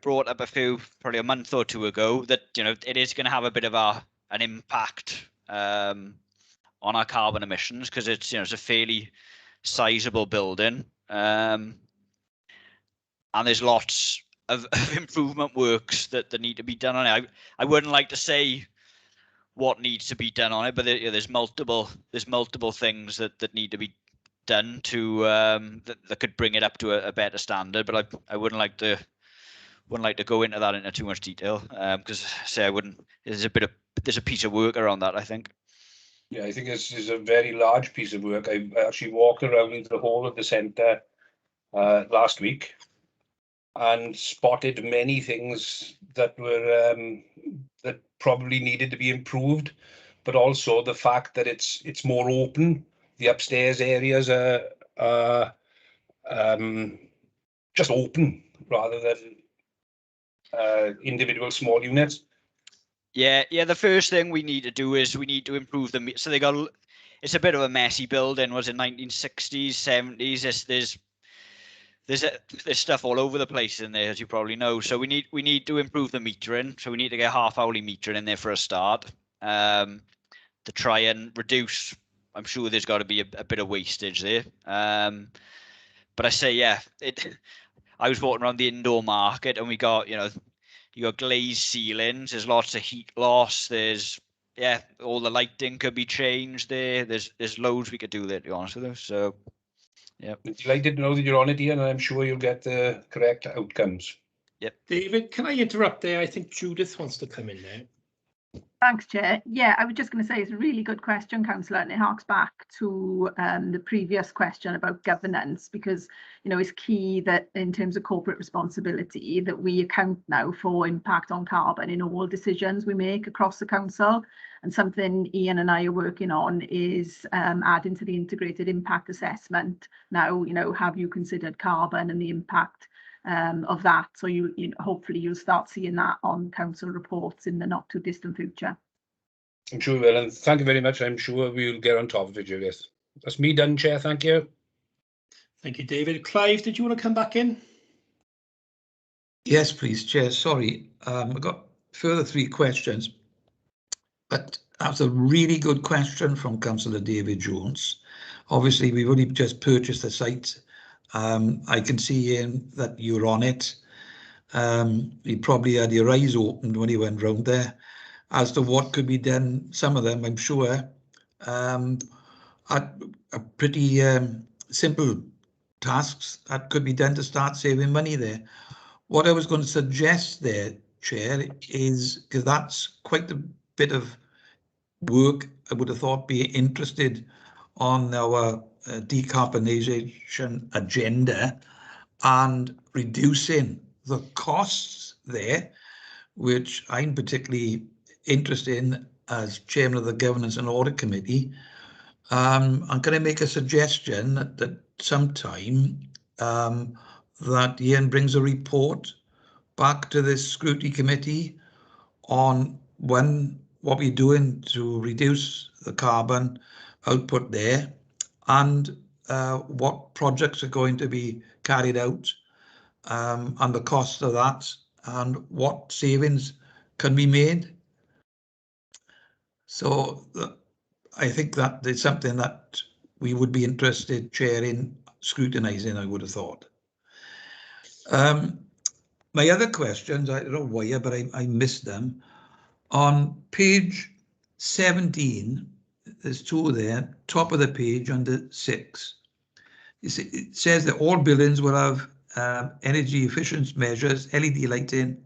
I: brought up probably a month or two ago, that it is going to have a bit of an impact on our carbon emissions, because it's a fairly sizable building, and there's lots of improvement works that need to be done on it. I wouldn't like to say what needs to be done on it, but there's multiple things that need to be done to that could bring it up to a better standard. But I wouldn't like to go into that into too much detail, because say I wouldn't. There's a piece of work around that, I think.
C: Yeah, I think this is a very large piece of work. I actually walked around into the whole of the centre last week and spotted many things that were that probably needed to be improved, but also the fact that it's more open. The upstairs areas are just open rather than individual small units.
I: Yeah. The first thing we need to do is we need to improve them. So it's a bit of a messy building. Was it 1960s, 70s? There's stuff all over the place in there, as you probably know. So we need to improve the metering. So we need to get half-hourly metering in there for a start, to try and reduce. I'm sure there's got to be a bit of wastage there. But I say, yeah, I was walking around the indoor market and we got, You got glazed ceilings. There's lots of heat loss. There's all the lighting could be changed there. There's loads we could do there, to be honest with you. So yeah,
C: Delighted to know that you're on it, Ian, and I'm sure you'll get the correct outcomes.
I: yep.
A: David, can I interrupt there? I think Judith wants to come in there.
B: Thanks, Chair. Yeah, I was just going to say it's a really good question, Councillor, and it harks back to the previous question about governance, because, you know, it's key that in terms of corporate responsibility that we account now for impact on carbon in all decisions we make across the council. And something Ian and I are working on is adding to the integrated impact assessment. Now, you know, have you considered carbon and the impact of that? So you know, hopefully you'll start seeing that on council reports in the not too distant future.
C: I'm sure we will, and thank you very much. I'm sure we'll get on top of it, Judith. That's me done, Chair. Thank you.
A: Thank you, David. Clive, did you want to come back in?
F: Yes, please, Chair. Sorry, I've got further 3 questions, but that's a really good question from Councillor David Jones. Obviously, we've only just purchased the site. I can see that you're on it. You probably had your eyes opened when you went round there as to what could be done. Some of them, I'm sure, are pretty simple tasks that could be done to start saving money there. What I was going to suggest there, Chair, is, because that's quite a bit of work, I would have thought be interested on our decarbonisation agenda and reducing the costs there, which I'm particularly interested in as chairman of the Governance and Audit Committee. I'm going to make a suggestion that sometime that Ian brings a report back to this Scrutiny Committee on what we're doing to reduce the carbon output there, and what projects are going to be carried out, and the cost of that, and what savings can be made. So I think that is something that we would be interested, Chair, in scrutinising, I would have thought. My other questions, I don't know why, but I missed them. On page 17, there's 2 there, top of the page under 6. It says that all buildings will have energy efficient measures, LED lighting,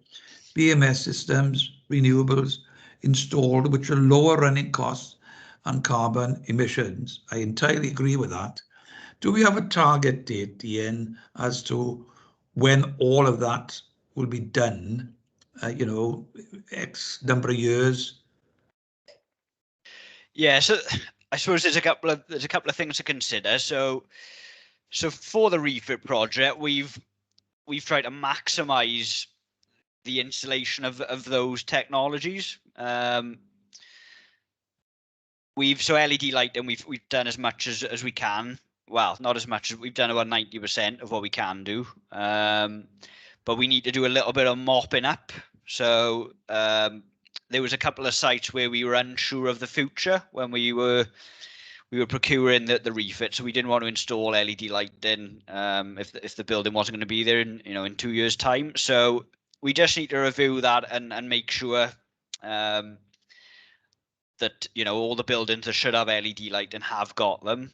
F: BMS systems, renewables installed, which will lower running costs and carbon emissions. I entirely agree with that. Do we have a target date, Ian, as to when all of that will be done? You know, X number of years?
I: Yeah, so I suppose there's a couple of things to consider. So for the refit project, we've tried to maximise the installation of those technologies. So LED lighting, we've done as much as we can. Well, not as much as we've done, about 90% of what we can do. But we need to do a little bit of mopping up. So there was a couple of sites where we were unsure of the future when we were procuring the refit, so we didn't want to install LED lighting if the building wasn't going to be there in 2 years' time. So we just need to review that and make sure that all the buildings that should have LED lighting have got them.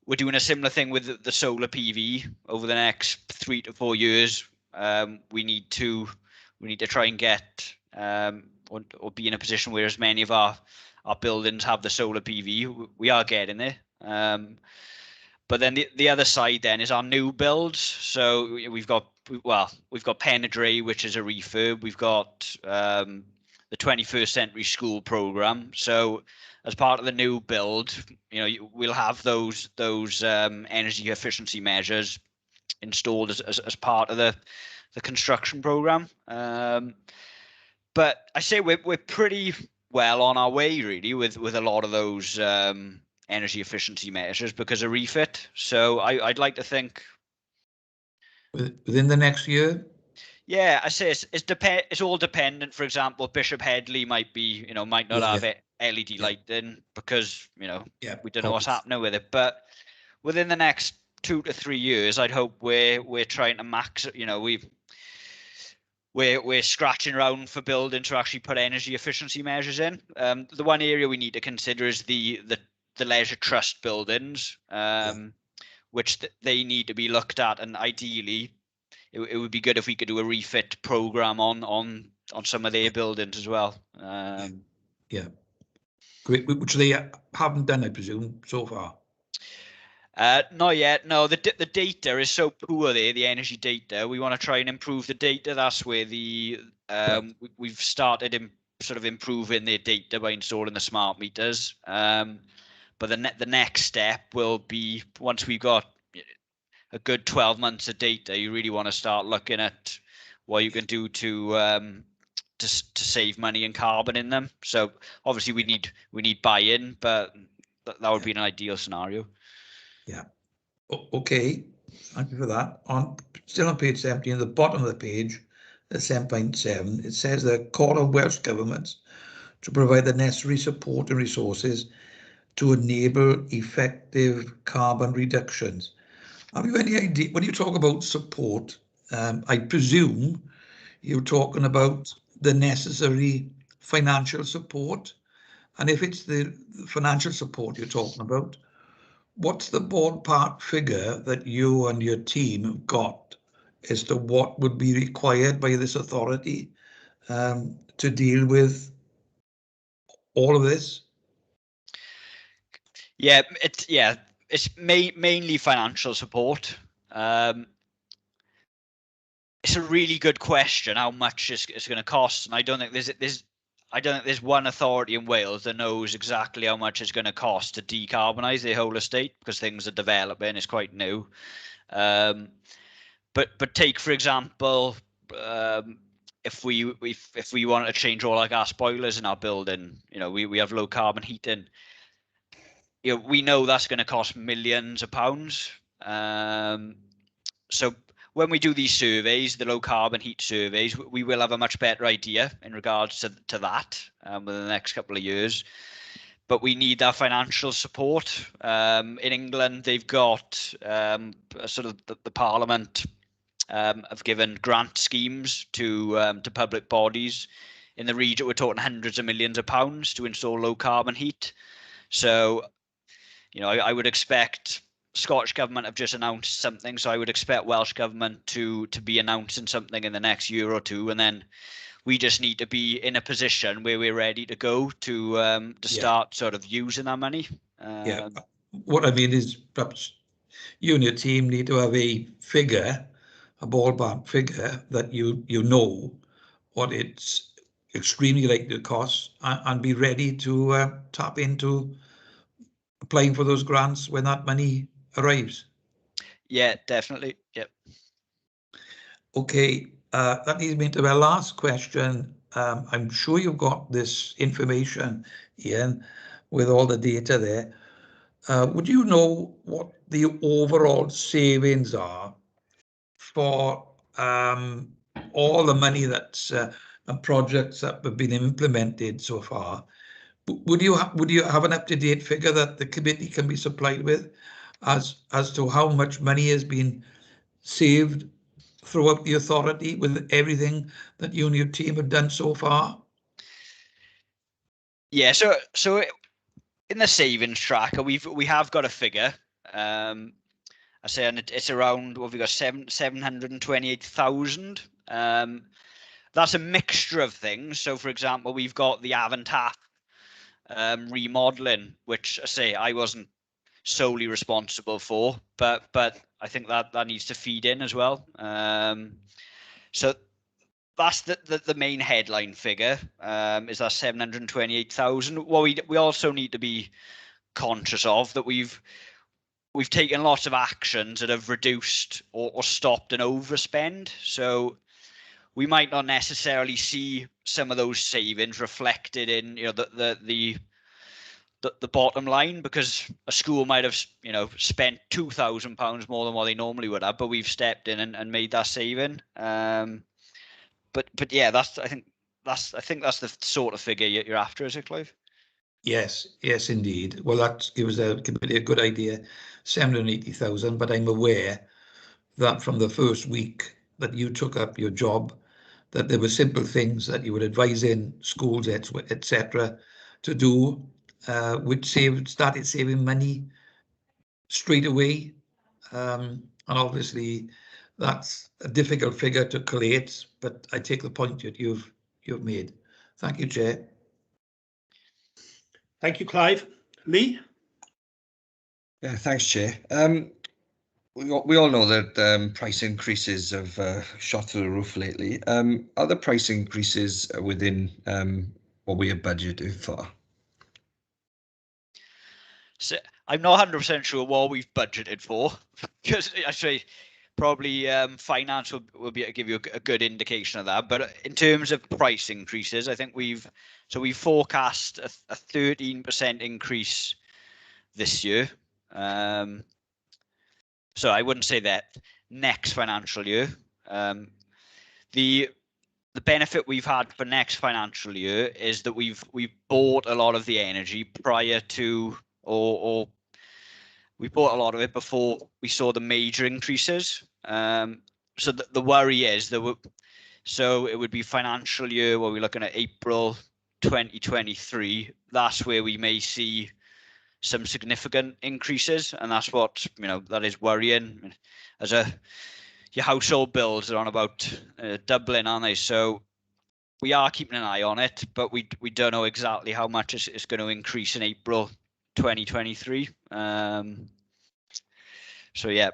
I: We're doing a similar thing with the solar PV over the next 3 to 4 years. We need to try and get or be in a position where as many of our buildings have the solar PV. We are getting there. But then the other side then is our new builds. So we've got Penedray, which is a refurb. We've got the 21st Century School program. So as part of the new build, we'll have those energy efficiency measures installed as part of the construction program. But I say we're pretty well on our way really with a lot of those energy efficiency measures because of refit. So I'd like to think
F: within the next year.
I: Yeah, I say it's all dependent. For example, Bishop Headley might not have LED lighting because we don't know what's happening with it. But within the next 2 to 3 years, I'd hope we're trying to max. we're scratching around for buildings to actually put energy efficiency measures in. The one area we need to consider is the leisure trust buildings, which they need to be looked at, and ideally it would be good if we could do a refit program on some of their buildings as well.
F: Yeah, great. Which they haven't done, I presume, so far.
I: Not yet. No, the data is so poor there. The energy data. We want to try and improve the data. That's where we've started sort of improving their data by installing the smart meters. But the next step will be, once we've got a good 12 months of data, you really want to start looking at what you can do to save money and carbon in them. So obviously we need buy-in, but that would be an ideal scenario.
F: Yeah. Okay. Thank you for that. Still on page 17, at the bottom of the page, 7.7, it says the call on Welsh governments to provide the necessary support and resources to enable effective carbon reductions. Have you any idea, when you talk about support, I presume you're talking about the necessary financial support? And if it's the financial support you're talking about, what's the ballpark figure that you and your team have got as to what would be required by this authority to deal with all of this?
I: Yeah, it's mainly financial support. It's a really good question. How much it's going to cost, and I don't think there's one authority in Wales that knows exactly how much it's going to cost to decarbonise their whole estate, because things are developing. It's quite new. But take, for example, if we want to change all our gas boilers in our building, we have low carbon heating. We know that's going to cost millions of pounds. So when we do these surveys, the low carbon heat surveys, we will have a much better idea in regards to that within the next couple of years. But we need that financial support. In England, they've got sort of the Parliament have given grant schemes to public bodies in the region. We're talking hundreds of millions of pounds to install low carbon heat. So, I would expect Scottish government have just announced something, so I would expect Welsh government to be announcing something in the next year or two, and then we just need to be in a position where we're ready to go to start sort of using our money.
F: Yeah, what I mean is perhaps you and your team need to have a figure, a ballpark figure that you know what it's extremely likely to cost, and be ready to tap into applying for those grants when that money arrives.
I: Yeah, definitely. Yep.
F: Okay, that leads me to our last question. I'm sure you've got this information, Ian, with all the data there. Would you know what the overall savings are for all the money that's projects that have been implemented so far? Would you have an up-to-date figure that the committee can be supplied with as to how much money has been saved throughout the authority with everything that you and your team have done so far?
I: Yeah, so in the savings tracker, we have got a figure. I say, and it's around, what have we got, 728,000. That's a mixture of things. So, for example, we've got the Aventap remodeling, which I say I wasn't solely responsible for, but I think that needs to feed in as well. So that's the main headline figure, is that 728,000. What we also need to be conscious of that we've taken lots of actions that have reduced or stopped an overspend. So we might not necessarily see some of those savings reflected in the bottom line, because a school might have spent £2,000 more than what they normally would have, but we've stepped in and made that saving. But yeah, I think that's the sort of figure you're after, is it, Clive?
F: Yes, indeed. Well, that gives the committee a good idea, 780,000. But I'm aware that from the first week that you took up your job, that there were simple things that you would advise in schools, etc., to do, which started saving money straight away. And obviously, that's a difficult figure to collate, but I take the point that you've made. Thank you, Chair.
A: Thank you, Clive. Lee?
G: Yeah, thanks, Chair. We all know that price increases have shot through the roof lately. Are the price increases within what we are budgeted for?
I: So I'm not 100% sure what we've budgeted for, because actually probably finance will be able to give you a good indication of that. But in terms of price increases, I think we forecast a 13% increase this year. So I wouldn't say that next financial year. The benefit we've had for next financial year is that we've bought a lot of the energy prior to, or we bought a lot of it before we saw the major increases. So the worry is that so it would be financial year where we're looking at April 2023. That's where we may see some significant increases, and that's what, you know, that is worrying. As your household bills are on about doubling, aren't they? So we are keeping an eye on it, but we don't know exactly how much it's going to increase in April 2023. So yeah.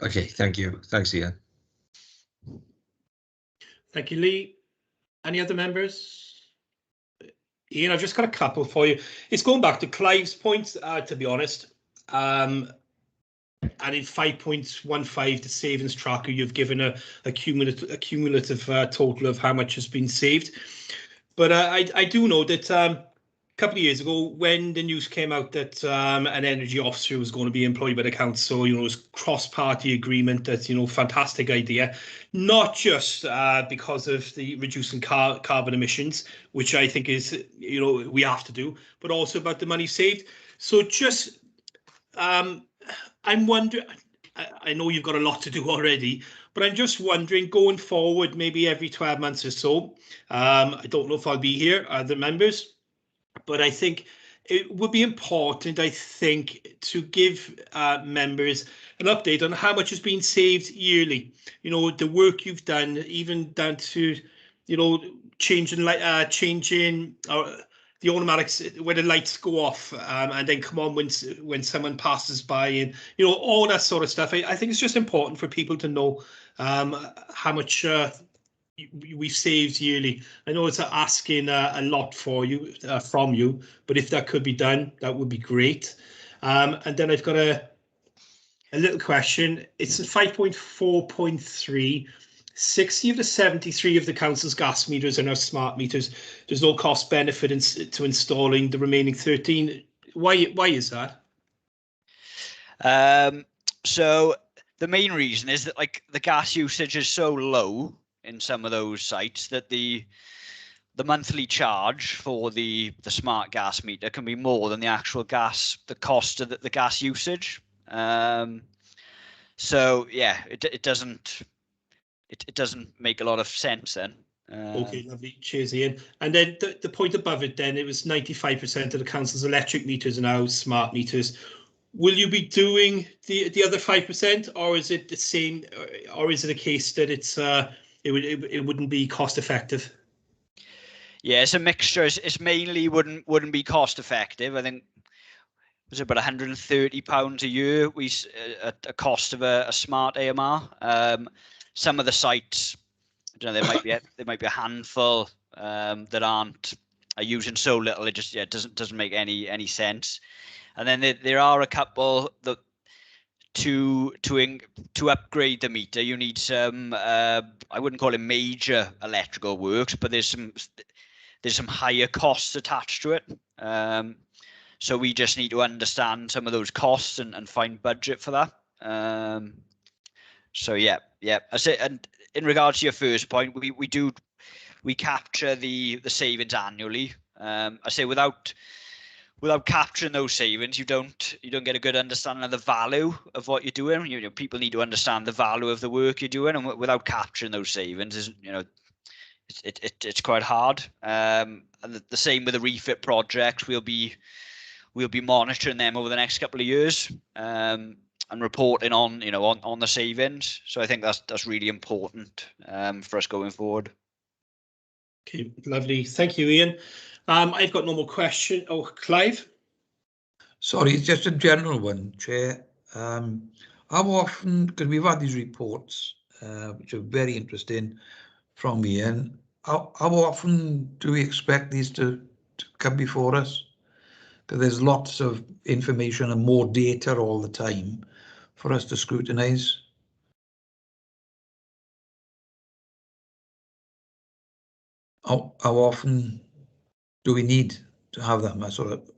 G: Okay, thank you. Thanks, Ian.
A: Thank you, Lee. Any other members? Ian, I've just got a couple for you. It's going back to Clive's point, to be honest. And in 5.15, the savings tracker, you've given a cumulative total of how much has been saved. But I do know that a couple of years ago, when the news came out that an energy officer was going to be employed by the council, you know, it was cross-party agreement. That's, you know, fantastic idea, not just because of the reducing carbon emissions, which I think is, you know, we have to do, but also about the money saved. So just, I'm wondering, I know you've got a lot to do already, but I'm just wondering, going forward, maybe every 12 months or so, I don't know if I'll be here, the members, but I think it would be important, I think, to give members an update on how much has been saved yearly. You know, the work you've done, even down to, you know, changing the automatics where the lights go off and then come on when someone passes by, and, you know, all that sort of stuff. I think it's just important for people to know how much we've saved yearly. I know it's asking a lot for you from you, but if that could be done, that would be great. And then I've got a little question. It's 5.4.3. 60 of the 73 of the council's gas meters are now smart meters. There's no cost benefit to installing the remaining 13. Why is that?
I: So the main reason is that, like, the gas usage is so low in some of those sites that the monthly charge for the smart gas meter can be more than the actual the cost of the gas usage. So yeah, it doesn't make a lot of sense then.
A: Okay, lovely. Cheers, Ian. And then the point above it, then, it was 95% of the council's electric meters are now smart meters. Will you be doing the other 5%, or is it the same, or is it a case that it wouldn't be cost effective?
I: Yeah, it's a mixture. It's mainly wouldn't be cost effective. I think it was about £130 a year. A cost of a smart AMR. Some of the sites, I don't know, there might be a handful that are using so little. It just doesn't make any sense. And then there are a couple that to upgrade the meter, you need some I wouldn't call it major electrical works, but there's some higher costs attached to it. So we just need to understand some of those costs and find budget for that. So yeah. I say, and in regards to your first point, we capture the savings annually. I say without without capturing those savings, you don't get a good understanding of the value of what you're doing. You know, people need to understand the value of the work you're doing, and without capturing those savings, is, you know, it's quite hard. And the same with the refit projects. We'll be monitoring them over the next couple of years, and reporting on, you know, on the savings. So I think that's really important for us going forward.
A: Okay, lovely. Thank you, Ian. I've got no more question. Oh, Clive.
F: Sorry, it's just a general one, Chair. How often, because we've had these reports, which are very interesting from Ian, how often do we expect these to come before us? Because there's lots of information and more data all the time for us to scrutinise. How often do we need to have them? That's sort of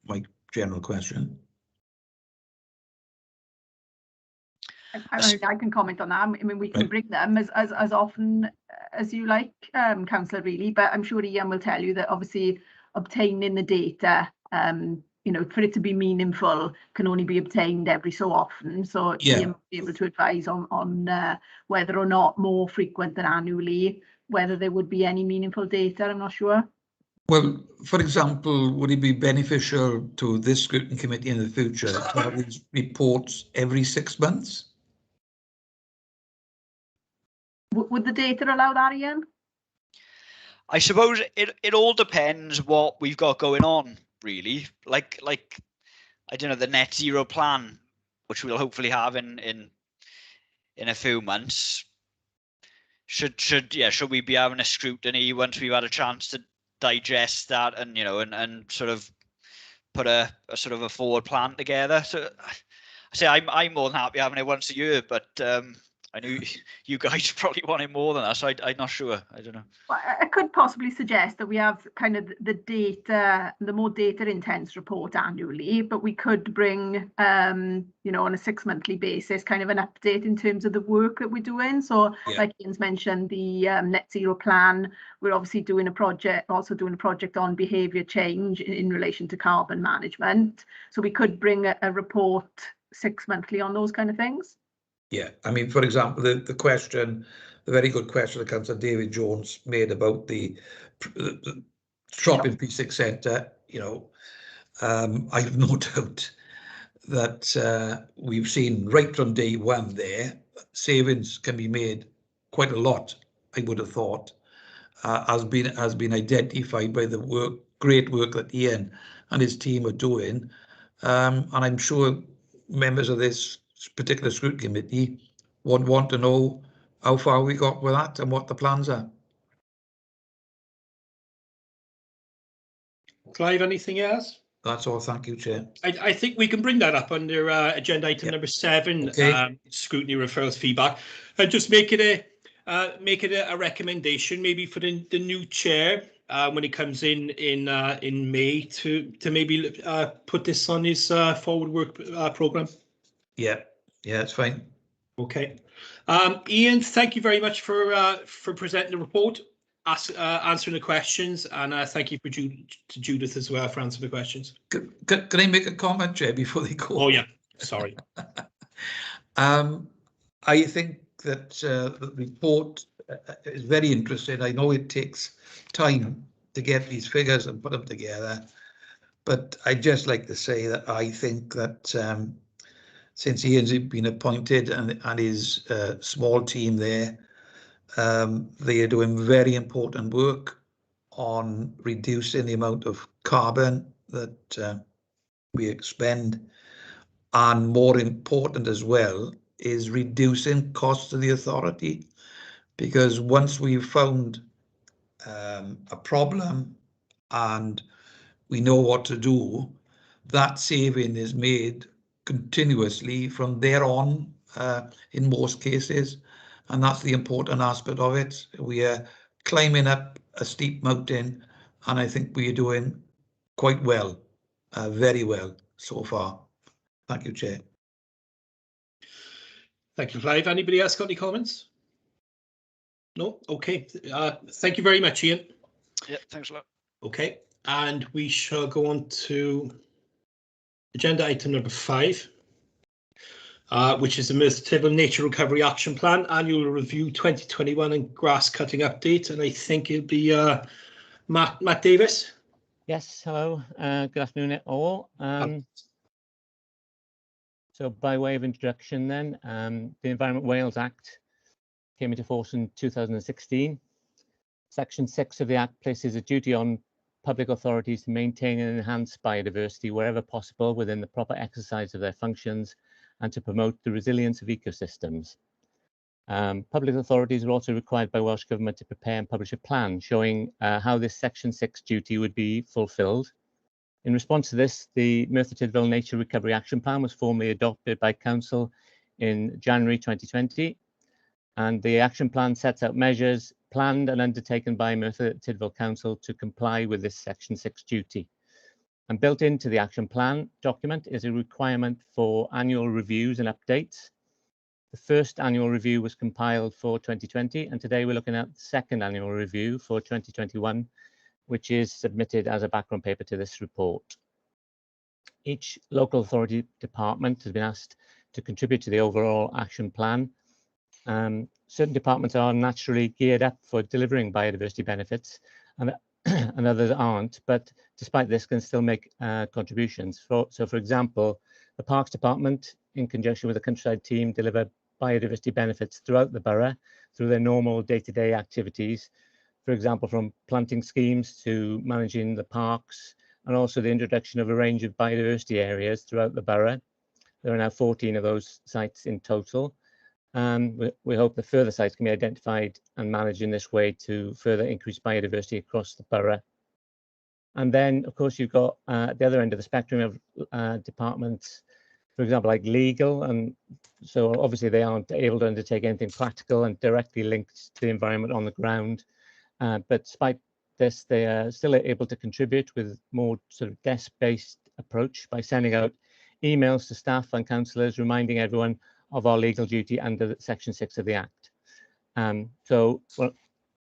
F: my general question.
B: I can comment on that. I mean, we can bring them as often as you like, Councillor, really, but I'm sure Ian will tell you that obviously obtaining the data, you know, for it to be meaningful, can only be obtained every so often. So
F: yeah,
B: Ian will be able to advise on whether or not more frequent than annually, whether there would be any meaningful data. I'm not sure.
F: Well, for example, would it be beneficial to this scrutiny committee in the future to have these reports every 6 months?
B: Would the data allow that, Ian?
I: I suppose it all depends what we've got going on, really. Like I don't know, the net zero plan, which we'll hopefully have in a few months. Should we be having a scrutiny once we've had a chance to digest that, and, you know, and sort of put a sort of a forward plan together? So I say I'm more than happy having it once a year, but I know you guys probably want it more than that, so I'm not sure. I don't know.
B: Well, I could possibly suggest that we have kind of the data, the more data intense report annually, but we could bring, you know, on a 6 monthly basis, kind of an update in terms of the work that we're doing. So like Ian's mentioned, the net zero plan, we're obviously doing a project, on behaviour change in relation to carbon management. So we could bring a report 6 monthly on those kind of things.
F: Yeah, I mean, for example, the very good question that Councillor David Jones made about the shopping precinct centre, you know, I have no doubt that we've seen right from day one there, savings can be made quite a lot, I would have thought, has been identified by the great work that Ian and his team are doing. And I'm sure members of this particular scrutiny committee would want to know how far we got with that and what the plans are.
A: Clive, anything else?
F: That's all. Thank you, Chair.
A: I think we can bring that up under agenda item number 7,
F: okay.
A: Scrutiny referrals feedback, and just make it a recommendation maybe for the new chair when he comes in May to maybe put this on his forward work programme. Yeah,
F: it's fine.
A: Okay. Ian, thank you very much for presenting the report, answering the questions, and thank you to Judith as well for answering the questions.
F: Can I make a comment, Chair, before they go?
A: Oh yeah, sorry.
F: I think that the report is very interesting. I know it takes time to get these figures and put them together, but I'd just like to say that I think that since Ian's been appointed and his small team there, they are doing very important work on reducing the amount of carbon that we expend, and more important as well is reducing costs to the authority, because once we've found a problem and we know what to do, that saving is made continuously from there on in most cases, and that's the important aspect of it. We are climbing up a steep mountain, and I think we are doing quite well, very well so far. Thank you, Chair.
A: Thank you, Clive. Anybody else got any comments? No? Okay. Thank you very much, Ian.
I: Yeah, thanks a lot.
A: Okay. and we shall go on to agenda item number 5, which is the Merthyr Tydfil Nature Recovery Action Plan Annual Review 2021 and Grass Cutting Update. And I think it'll be Matt Davis.
J: Yes, hello, good afternoon all. So by way of introduction then, the Environment Wales Act came into force in 2016. Section 6 of the Act places a duty on public authorities to maintain and enhance biodiversity wherever possible within the proper exercise of their functions and to promote the resilience of ecosystems. Public authorities are also required by Welsh Government to prepare and publish a plan showing how this Section 6 duty would be fulfilled. In response to this, the Merthyr Tydfil Nature Recovery Action Plan was formally adopted by Council in January 2020, and the action plan sets out measures planned and undertaken by Merthyr Tydfil Council to comply with this Section 6 duty. And built into the action plan document is a requirement for annual reviews and updates. The first annual review was compiled for 2020, and today we're looking at the second annual review for 2021, which is submitted as a background paper to this report. Each local authority department has been asked to contribute to the overall action plan. Certain departments are naturally geared up for delivering biodiversity benefits and others aren't, but despite this can still make contributions. So for example, the Parks Department, in conjunction with the Countryside team, deliver biodiversity benefits throughout the borough through their normal day-to-day activities. For example, from planting schemes to managing the parks, and also the introduction of a range of biodiversity areas throughout the borough. There are now 14 of those sites in total. We hope that further sites can be identified and managed in this way to further increase biodiversity across the borough. And then, of course, you've got at the other end of the spectrum of departments, for example, like legal, and so obviously they aren't able to undertake anything practical and directly linked to the environment on the ground. But despite this, they are still able to contribute with more sort of desk-based approach by sending out emails to staff and councillors reminding everyone of our legal duty under Section 6 of the Act. So, well,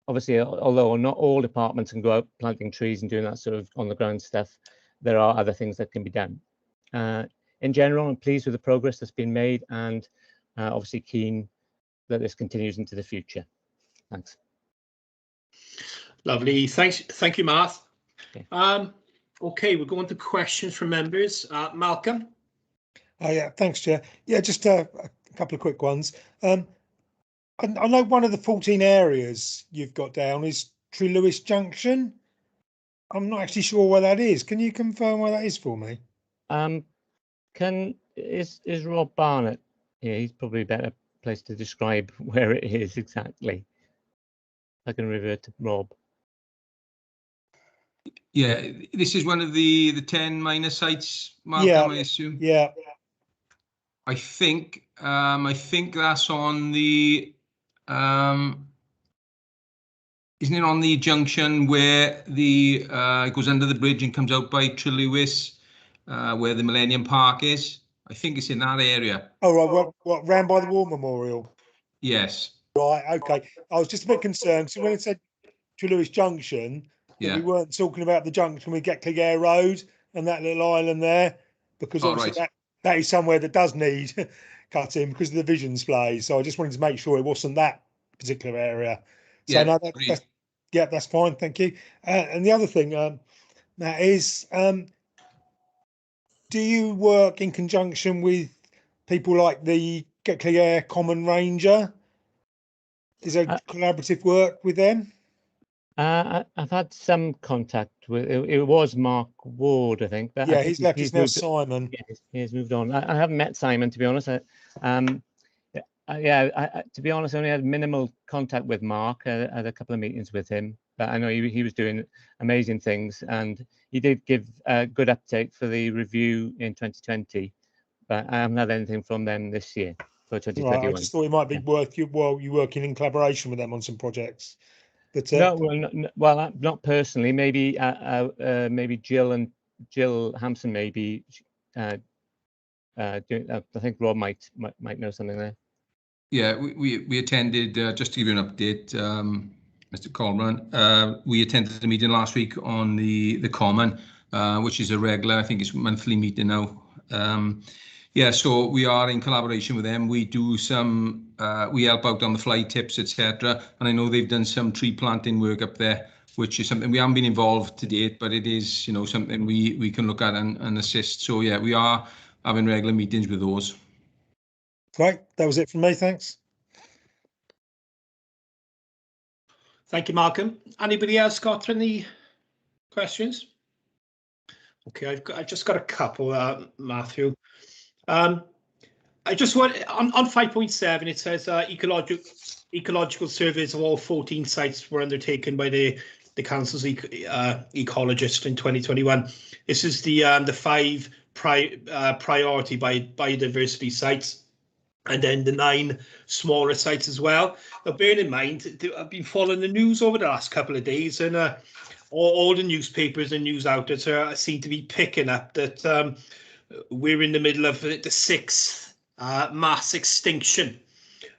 J: obviously, although not all departments can go out planting trees and doing that sort of on-the-ground stuff, there are other things that can be done. In general, I'm pleased with the progress that's been made and obviously keen that this continues into the future. Thanks.
A: Lovely. Thank you, Marth.
J: Okay.
A: Okay, we're going to questions from members. Malcolm.
D: Yeah, thanks, Chair. Yeah, just a couple of quick ones. I know one of the 14 areas you've got down is Trelewis Junction. I'm not actually sure where that is. Can you confirm where that is for me?
J: Is Rob Barnett? Yeah, he's probably a better place to describe where it is exactly. I can revert to Rob.
F: Yeah, this is one of the 10 minor sites, Malcolm,
D: Yeah,
F: I assume.
D: Yeah.
F: I think that's on the isn't it on the junction where the it goes under the bridge and comes out by Trelewis, where the Millennium Park is? I think it's in that area.
D: Oh, right. What round by the War Memorial?
F: Yes.
D: Right. Okay. I was just a bit concerned. So when it said Trelewis Junction, that we weren't talking about the junction with Getclig Air Road and that little island there, because obviously that is somewhere that does need cutting because of the vision display. So I just wanted to make sure it wasn't that particular area. So no, that's fine. Thank you. And the other thing, Matt, is do you work in conjunction with people like the Getclig Air Common Ranger? Is there collaborative work with them?
J: I've had some contact with it. Was Mark Ward, I think.
D: Yeah, he's left. It's now Simon.
J: Yeah, he's moved on. I haven't met Simon, to be honest. To be honest, I only had minimal contact with Mark. I had a couple of meetings with him, but I know he was doing amazing things, and he did give a good update for the review in 2020. But I haven't had anything from them this year for 2021.
D: Right, I just thought it might be worth you working in collaboration with them on some projects. But,
J: well, not personally. Maybe maybe Jill Hampson. Maybe I think Rob might know something there.
F: Yeah, we attended, just to give you an update,
K: Mr. Colburn. We attended the meeting last week on the Common, which is a regular, I think it's monthly meeting now. Yeah, so we are in collaboration with them. We do some, we help out on the fly tips, etc. And I know they've done some tree planting work up there, which is something we haven't been involved to date, but it is, you know, something we can look at and assist. So yeah, we are having regular meetings with those.
D: Great, that was it from me, thanks.
A: Thank you, Malcolm. Anybody else got any questions? Okay, I've just got a couple, Matthew. I just want on 5.7 it says ecological surveys of all 14 sites were undertaken by the council's ecologist in 2021. This is the 5 priority biodiversity sites, and then the 9 smaller sites as well. Now, bearing in mind, I've been following the news over the last couple of days, and all the newspapers and news outlets seem to be picking up that we're in the middle of the 6th mass extinction,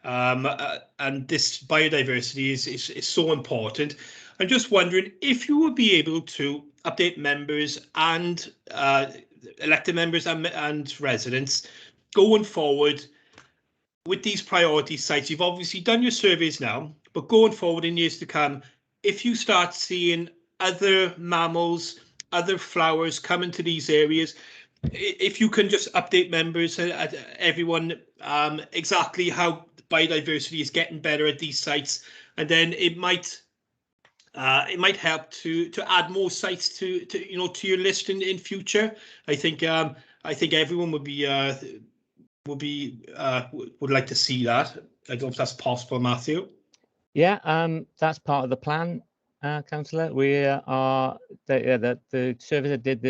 A: and this biodiversity is so important. I'm just wondering if you would be able to update members and elected members and residents going forward with these priority sites. You've obviously done your surveys now, but going forward in years to come, if you start seeing other mammals, other flowers come into these areas, if you can just update members, everyone, exactly how biodiversity is getting better at these sites, and then it might help to add more sites to your list in future. I think everyone would like to see that. I don't know if that's possible, Matthew.
J: Yeah, that's part of the plan, Councillor. We are the survey I did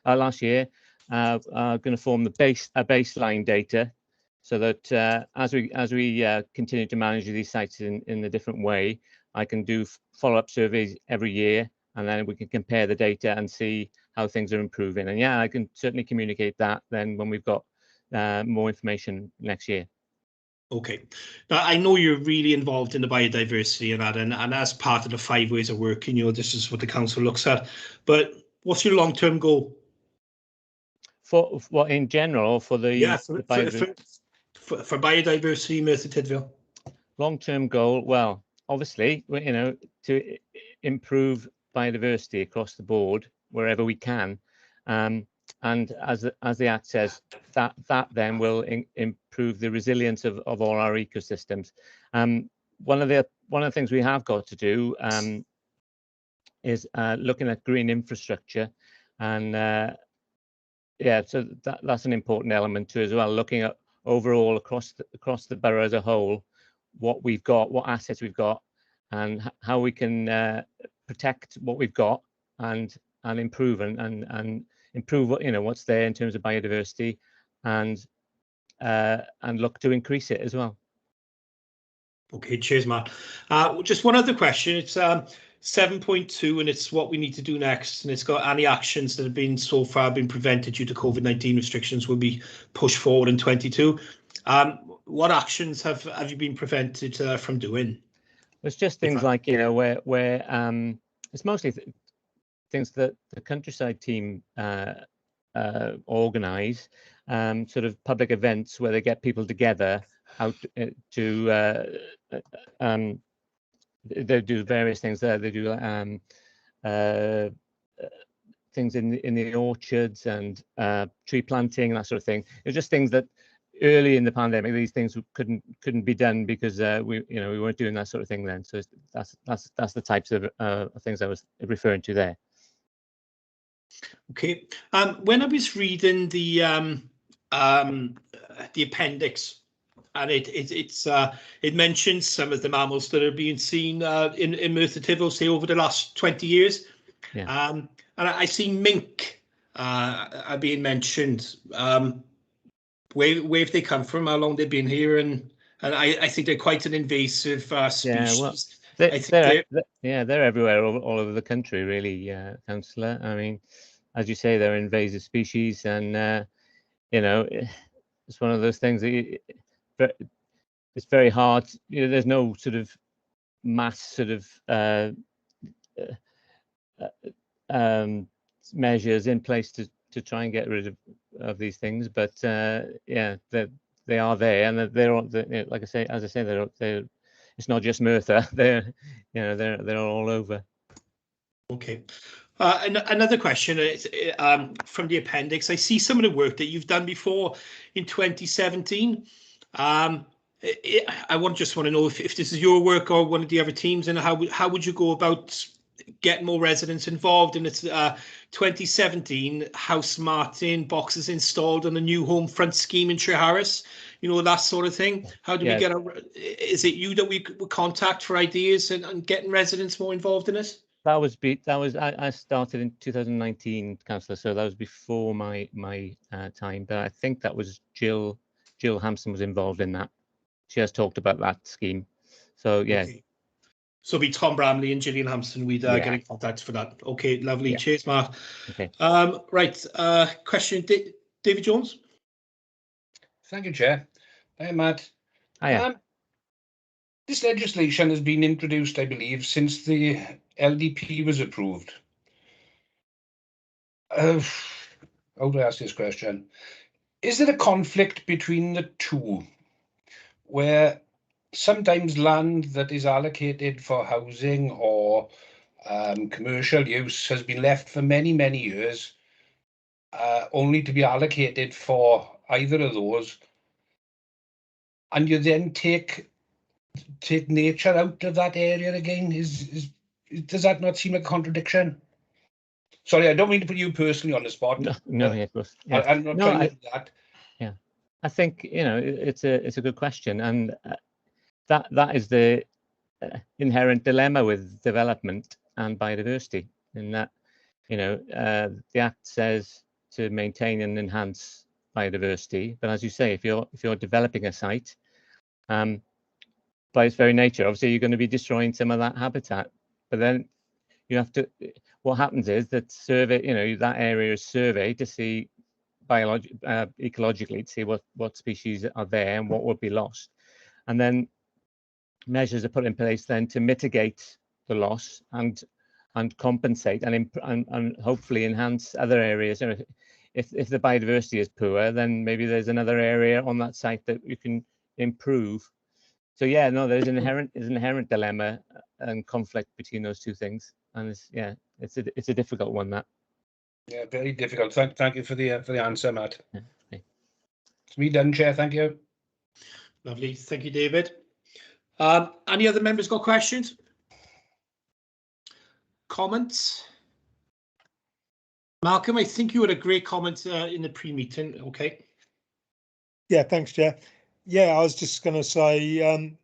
J: last year are going to form the baseline data, so that as we continue to manage these sites in a different way, I can do follow-up surveys every year, and then we can compare the data and see how things are improving. And yeah, I can certainly communicate that then when we've got more information next year.
A: Okay. Now, I know you're really involved in the biodiversity and that, and as part of the 5 ways of working, this is what the council looks at. But what's your long-term goal? For
J: what in general, for the
A: for biodiversity, Merthyr Tydfil? Long-term goal,
J: well, obviously, to improve biodiversity across the board wherever we can, and as the Act says, that then will improve the resilience of all our ecosystems. One of the things we have got to do is looking at green infrastructure, and yeah, so that's an important element too as well. Looking at overall across the borough as a whole, what we've got, what assets we've got, and how we can protect what we've got and improve and improve what's there in terms of biodiversity, and look to increase it as well.
A: Okay, cheers, Matt. Just one other question. It's 7.2, and it's what we need to do next, and it's got any actions that have been so far been prevented due to COVID-19 restrictions will be pushed forward in 22. What actions have you been prevented from doing?
J: It's just things like where it's mostly things that the countryside team organise, sort of public events where they get people together out to they do various things there. They do things in the orchards and tree planting and that sort of thing. It's just things that early in the pandemic these things couldn't be done because we weren't doing that sort of thing then. So that's the types of things I was referring to there.
A: Okay. When I was reading the appendix, and it mentions some of the mammals that are being seen in Merthyr Tydfil, say over the last 20 years. Yeah. And I see mink are being mentioned. Where have they come from? How long they've been here? And I think they're quite an invasive species.
J: Yeah, well, they're everywhere, all over the country, really, Councillor. I mean, as you say, they're invasive species, and it's one of those things that it's very hard. There's no sort of mass sort of measures in place to try and get rid of these things, but yeah, they are there, and they're like I say, as I say, they're it's not just Merthyr. They're all over.
A: Okay. Another question is from the appendix. I see some of the work that you've done before in 2017. I just want to know if this is your work or one of the other teams, and how would you go about getting more residents involved? And it's 2017 House Martin boxes installed on a new home front scheme in Treharris, that sort of thing. How do we get is it you that we contact for ideas and getting residents more involved in it?
J: I started in 2019, councillor, so that was before my time, but I think that was Jill Hampson was involved in that. She has talked about that scheme, so yeah.
A: Okay. So it'll be Tom Bramley and Gillian Hampson we'd get in contact for that. Okay, lovely. Cheers, Mark.
J: Okay.
A: Right, question, David Jones.
C: Thank you, Chair. Hi, Matt.
J: Hiya.
C: This legislation has been introduced, I believe, since the LDP was approved. How do I ask this question? Is there a conflict between the two, where sometimes land that is allocated for housing or commercial use has been left for many, many years, only to be allocated for either of those, and you then take nature out of that area again? Does that not seem like a contradiction? Sorry, I don't mean to put you personally on the spot.
J: No, yeah, of course. Yeah.
C: I'm not trying to do that.
J: Yeah, I think it's a good question, and that is the inherent dilemma with development and biodiversity, in that the Act says to maintain and enhance biodiversity, but as you say, if you're developing a site, by its very nature, obviously you're going to be destroying some of that habitat. But then you have to. What happens is that that area is surveyed to see ecologically, to see what species are there and what would be lost, and then measures are put in place then to mitigate the loss and compensate and hopefully enhance other areas. If the biodiversity is poor, then maybe there's another area on that site that you can improve. So yeah, no, there's an inherent dilemma and conflict between those two things, and it's a difficult one, that.
C: Yeah, very difficult. Thank you for the answer, Matt.
J: Yeah, okay.
C: It's me done, Chair. Thank you.
A: Lovely, thank you, David. Any other members got questions? Comments? Malcolm, I think you had a great comment in the pre-meeting. Okay.
D: Yeah, thanks, Chair. Yeah, I was just going to say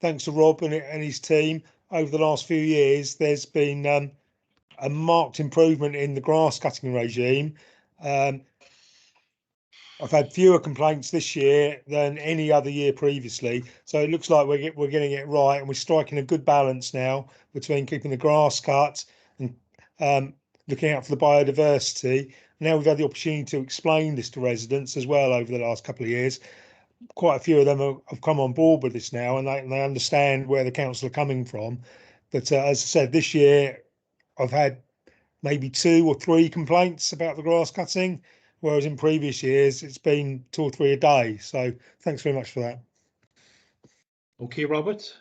D: thanks to Rob and his team. Over the last few years, there's been a marked improvement in the grass cutting regime. I've had fewer complaints this year than any other year previously, so it looks like we're getting it right, and we're striking a good balance now between keeping the grass cut and looking out for the biodiversity. Now we've had the opportunity to explain this to residents as well over the last couple of years. Quite a few of them have come on board with this now, and they understand where the council are coming from. But as I said, this year I've had maybe 2 or 3 complaints about the grass cutting, whereas in previous years it's been 2 or 3 a day. So thanks very much for that.
A: Okay, Robert.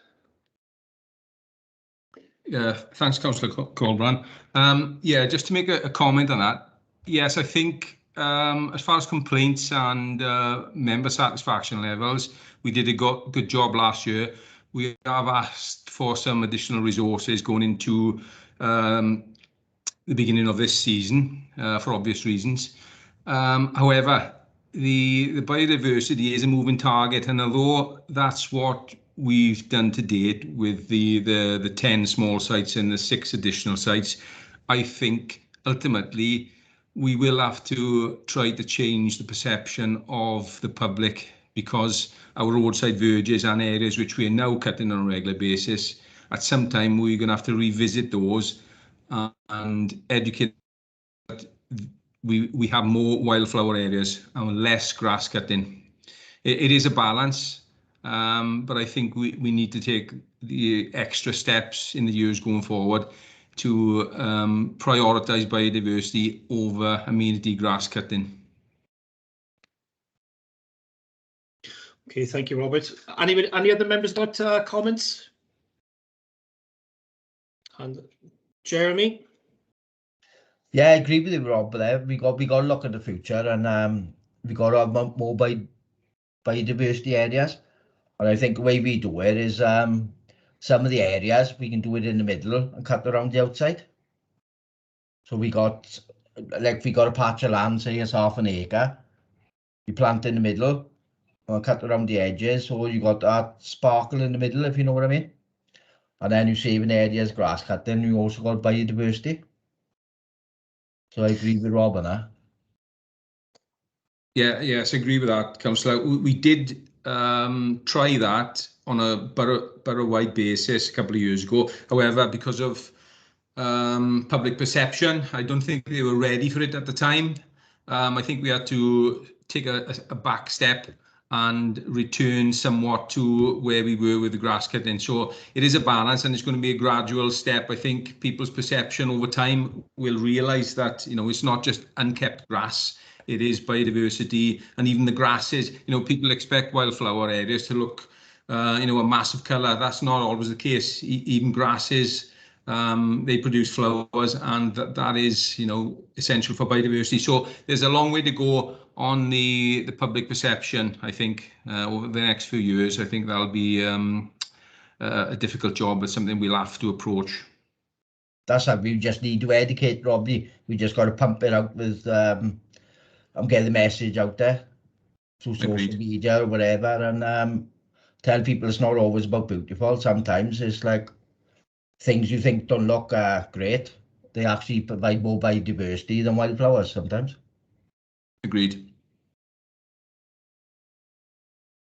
K: Yeah, thanks, Councillor Colbrand. Yeah, just to make a comment on that. Yes, I think as far as complaints and member satisfaction levels, we did a good job last year. We have asked for some additional resources going into the beginning of this season for obvious reasons. However, the biodiversity is a moving target, and although that's what we've done to date with the 10 small sites and the 6 additional sites, I think ultimately we will have to try to change the perception of the public, because our roadside verges and areas which we are now cutting on a regular basis, at some time we're going to have to revisit those and educate that we have more wildflower areas and less grass cutting. It is a balance, but I think we need to take the extra steps in the years going forward to prioritise biodiversity over amenity grass cutting.
A: Okay, thank you, Robert. Any other members got comments? And Jeremy?
L: Yeah, I agree with you, Rob. There, we got to look at the future, and we got to have more biodiversity areas. And I think the way we do it is some of the areas we can do it in the middle and cut around the outside. So we got a patch of land, say it's 1/2 acre. You plant in the middle or cut around the edges, so you got that sparkle in the middle, if you know what I mean. And then you save an area's grass cutting. You also got biodiversity. So I agree with Rob on that.
K: Yeah, yes, I agree with that, Councillor. We did try that on a borough-wide basis a couple of years ago. However, because of public perception, I don't think they were ready for it at the time. I think we had to take a back step and return somewhat to where we were with the grass cutting. So it is a balance, and it's going to be a gradual step. I think people's perception over time will realise that, you know, it's not just unkept grass. It is biodiversity, and even the grasses. You know, people expect wildflower areas to look, you know, a massive colour. That's not always the case. Even grasses, they produce flowers, and that is, you know, essential for biodiversity. So there's a long way to go on the public perception. I think over the next few years, I think that'll be a difficult job, but something we'll have to approach.
L: That's how we just need to educate, Robbie. We just got to pump it out with and get the message out there through social media or whatever, and tell people it's not always about beautiful. Sometimes it's like things you think don't look great, they actually provide more biodiversity than wildflowers sometimes.
K: Agreed.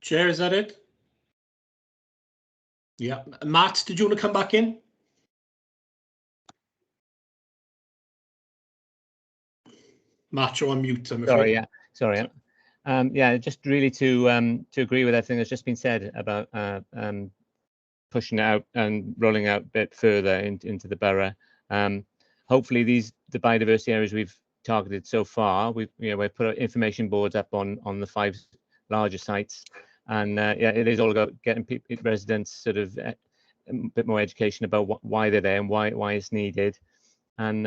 A: Chair, is that it? Yeah. Matt, did you want to come back in? Matt, you're on mute, I'm afraid.
J: Sorry, yeah. Sorry. Yeah, just really to agree with everything that's just been said about pushing it out and rolling out a bit further into the borough. Hopefully the biodiversity areas we've targeted so far, we've put information boards up on the 5 larger sites, and yeah, it is all about getting residents sort of a bit more education about why they're there and why it's needed, and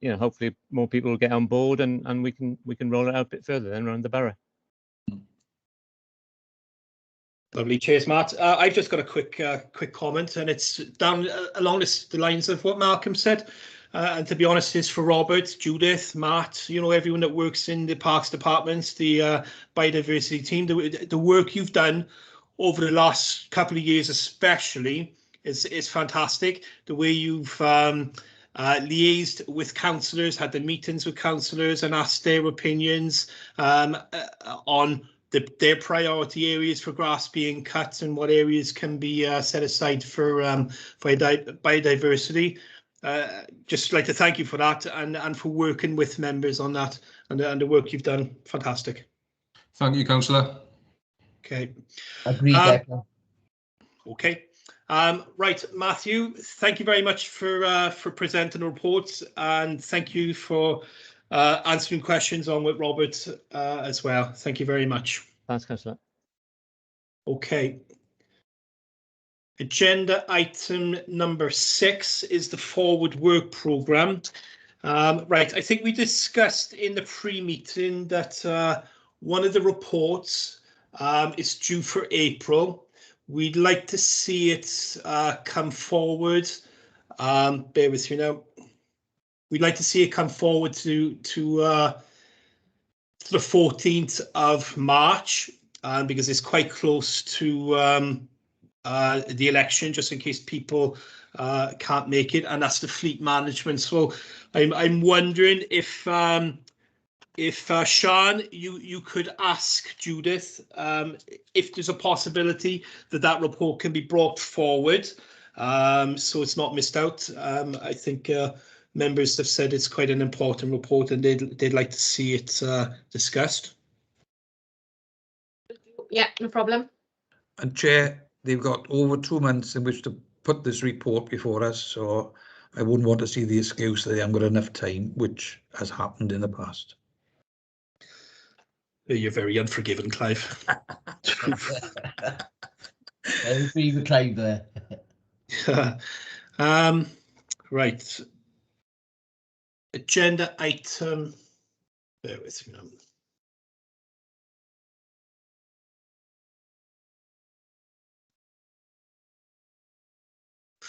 J: you know, hopefully more people will get on board, and we can roll it out a bit further then around the borough.
A: Lovely, cheers, Matt. I've just got a quick comment, and it's down along the lines of what Malcolm said. And to be honest, it's for Robert, Judith, Matt, you know, everyone that works in the parks departments, the biodiversity team, the work you've done over the last couple of years, especially, is fantastic. The way you've liaised with councillors, had the meetings with councillors, and asked their opinions on their priority areas for grass being cut and what areas can be set aside for biodiversity. Just like to thank you for that, and for working with members on that, and the work you've done. Fantastic.
K: Thank you, Councillor.
A: Okay.
L: Agreed.
A: Okay. Right, Matthew, thank you very much for presenting the reports, and thank you for answering questions on with Robert as well. Thank you very much.
J: Thanks, Councillor.
A: Okay. Agenda item number 6 is the forward work programme. Right, I think we discussed in the pre-meeting that one of the reports is due for April. We'd like to see it come forward. Bear with me now. We'd like to see it come forward to the 14th of March, because it's quite close to the election, just in case people can't make it, and that's the fleet management. So I'm wondering if Sean, you could ask Judith if there's a possibility that report can be brought forward, so it's not missed out. I think members have said it's quite an important report, and they'd like to see it discussed.
M: Yeah, no problem.
F: And Chair, they've got over 2 months in which to put this report before us, so I wouldn't want to see the excuse that they haven't got enough time, which has happened in the past.
A: You're very unforgiving, Clive.
L: I agree with Clive there.
A: Right. Agenda item. Bear with me now.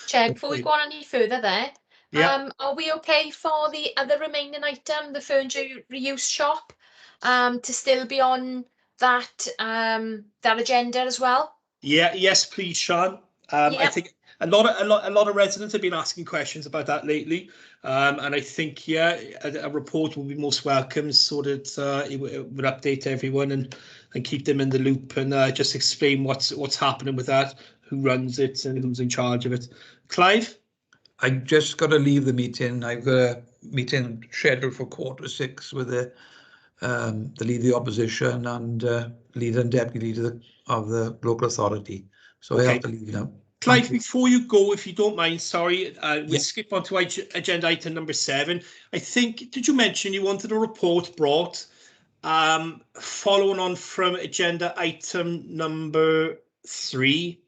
M: Chair, before we go on any further there,
A: Yeah.
M: are we okay for the other remaining item, the furniture reuse shop, to still be on that that agenda as well?
A: Yeah. Yes, please, Sean. I think a lot of residents have been asking questions about that lately, and I think a report will be most welcome, so that it would update everyone and keep them in the loop, and just explain what's happening with that, who runs it, and who's in charge of it. Clive?
F: I just got to leave the meeting. I've got a meeting scheduled for 5:45 with the leader of the opposition and leader and deputy leader of the local authority. So I have to leave now.
A: Clive, before you go, if you don't mind, sorry, we'll skip on to agenda item number 7. I think, did you mention you wanted a report brought following on from agenda item number 3?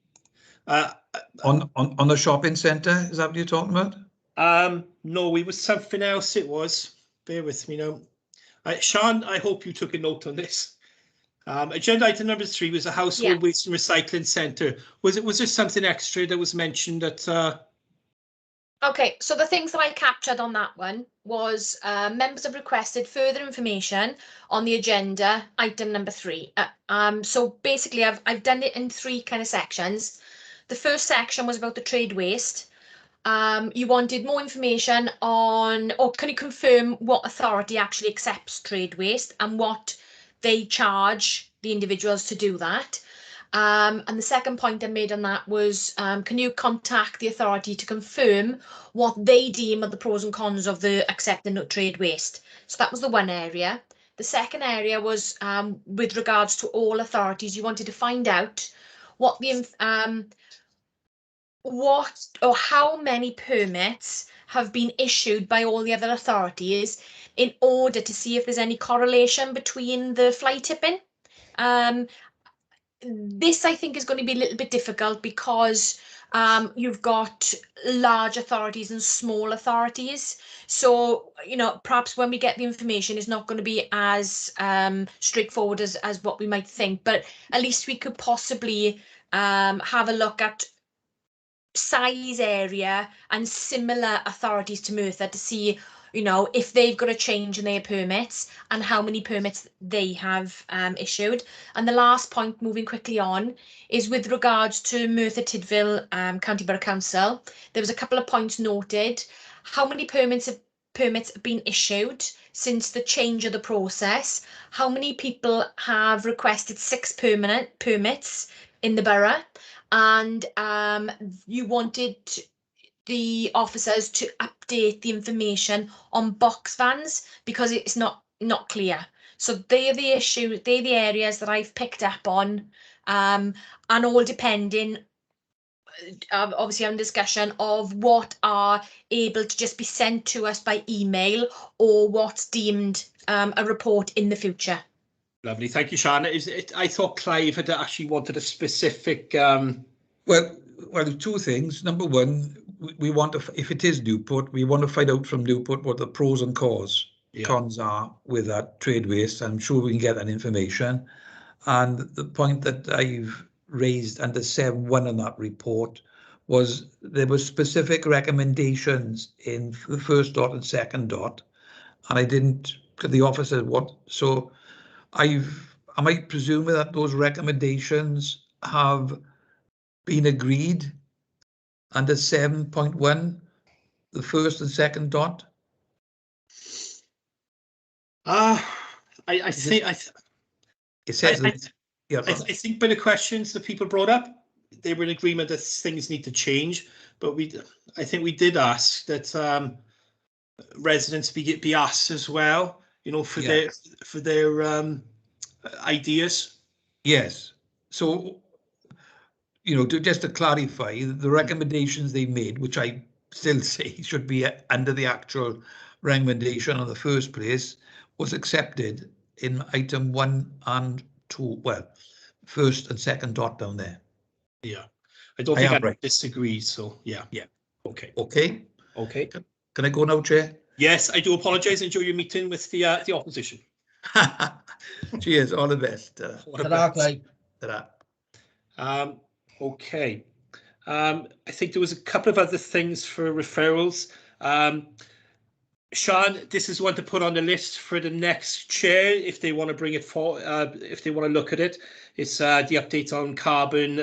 F: On the shopping centre, is that what you're talking about?
A: No, it was something else. It was. Bear with me now. Sean, I hope you took a note on this. Agenda item number 3 was a household waste and recycling centre. Was there something extra that was mentioned that?
M: Okay, so the things that I captured on that one was members have requested further information on the agenda item number 3. So basically, I've done it in 3 kind of sections. The first section was about the trade waste. You wanted more information on, or can you confirm what authority actually accepts trade waste and what they charge the individuals to do that? And the second point I made on that was, can you contact the authority to confirm what they deem are the pros and cons of the accepting trade waste? So that was the one area. The second area was with regards to all authorities. You wanted to find out what the what or how many permits have been issued by all the other authorities in order to see if there's any correlation between the fly tipping. This I think is going to be a little bit difficult because you've got large authorities and small authorities. So, you know, perhaps when we get the information, it's not going to be as straightforward as what we might think, but at least we could possibly have a look at size area and similar authorities to Merthyr to see, you know, if they've got a change in their permits and how many permits they have issued. And the last point, moving quickly on, is with regards to Merthyr Tydfil County Borough Council. There was a couple of points noted. How many permits have been issued since the change of the process? How many people have requested 6 permanent permits in the borough? And you wanted the officers to update the information on box vans because it's not clear. So they're the issues, they're the areas that I've picked up on, and all depending, obviously on discussion of what are able to just be sent to us by email or what's deemed a report in the future.
A: Lovely, thank you, Sean. I thought Clive had actually wanted a specific.
F: Well, 2 things. Number one, we want to, if it is Newport, we want to find out from Newport what the pros and cons are with that trade waste. I'm sure we can get that information. And the point that I've raised under 7.1 in that report was there were specific recommendations in the first dot and second dot, and I didn't, the officer what, so I might presume that those recommendations have been agreed under 7.1, the first and second dot?
A: I think
F: it says
A: I think by the questions that people brought up, they were in agreement that things need to change. But I think we did ask that residents be asked as well, you know, for their ideas.
F: Yes. So you know, just to clarify, the recommendations they made, which I still say should be under the actual recommendation in the first place, was accepted in item 1 and 2. Well, first and second dot down there.
A: Yeah, I don't think I disagree. So yeah. Okay.
F: Can I go now, Chair?
A: Yes, I do apologise. Enjoy your meeting with the opposition.
F: Cheers. All the best.
A: Okay. I think there was a couple of other things for referrals. Sean, this is one to put on the list for the next chair if they want to bring it for, if they want to look at it. It's the update on carbon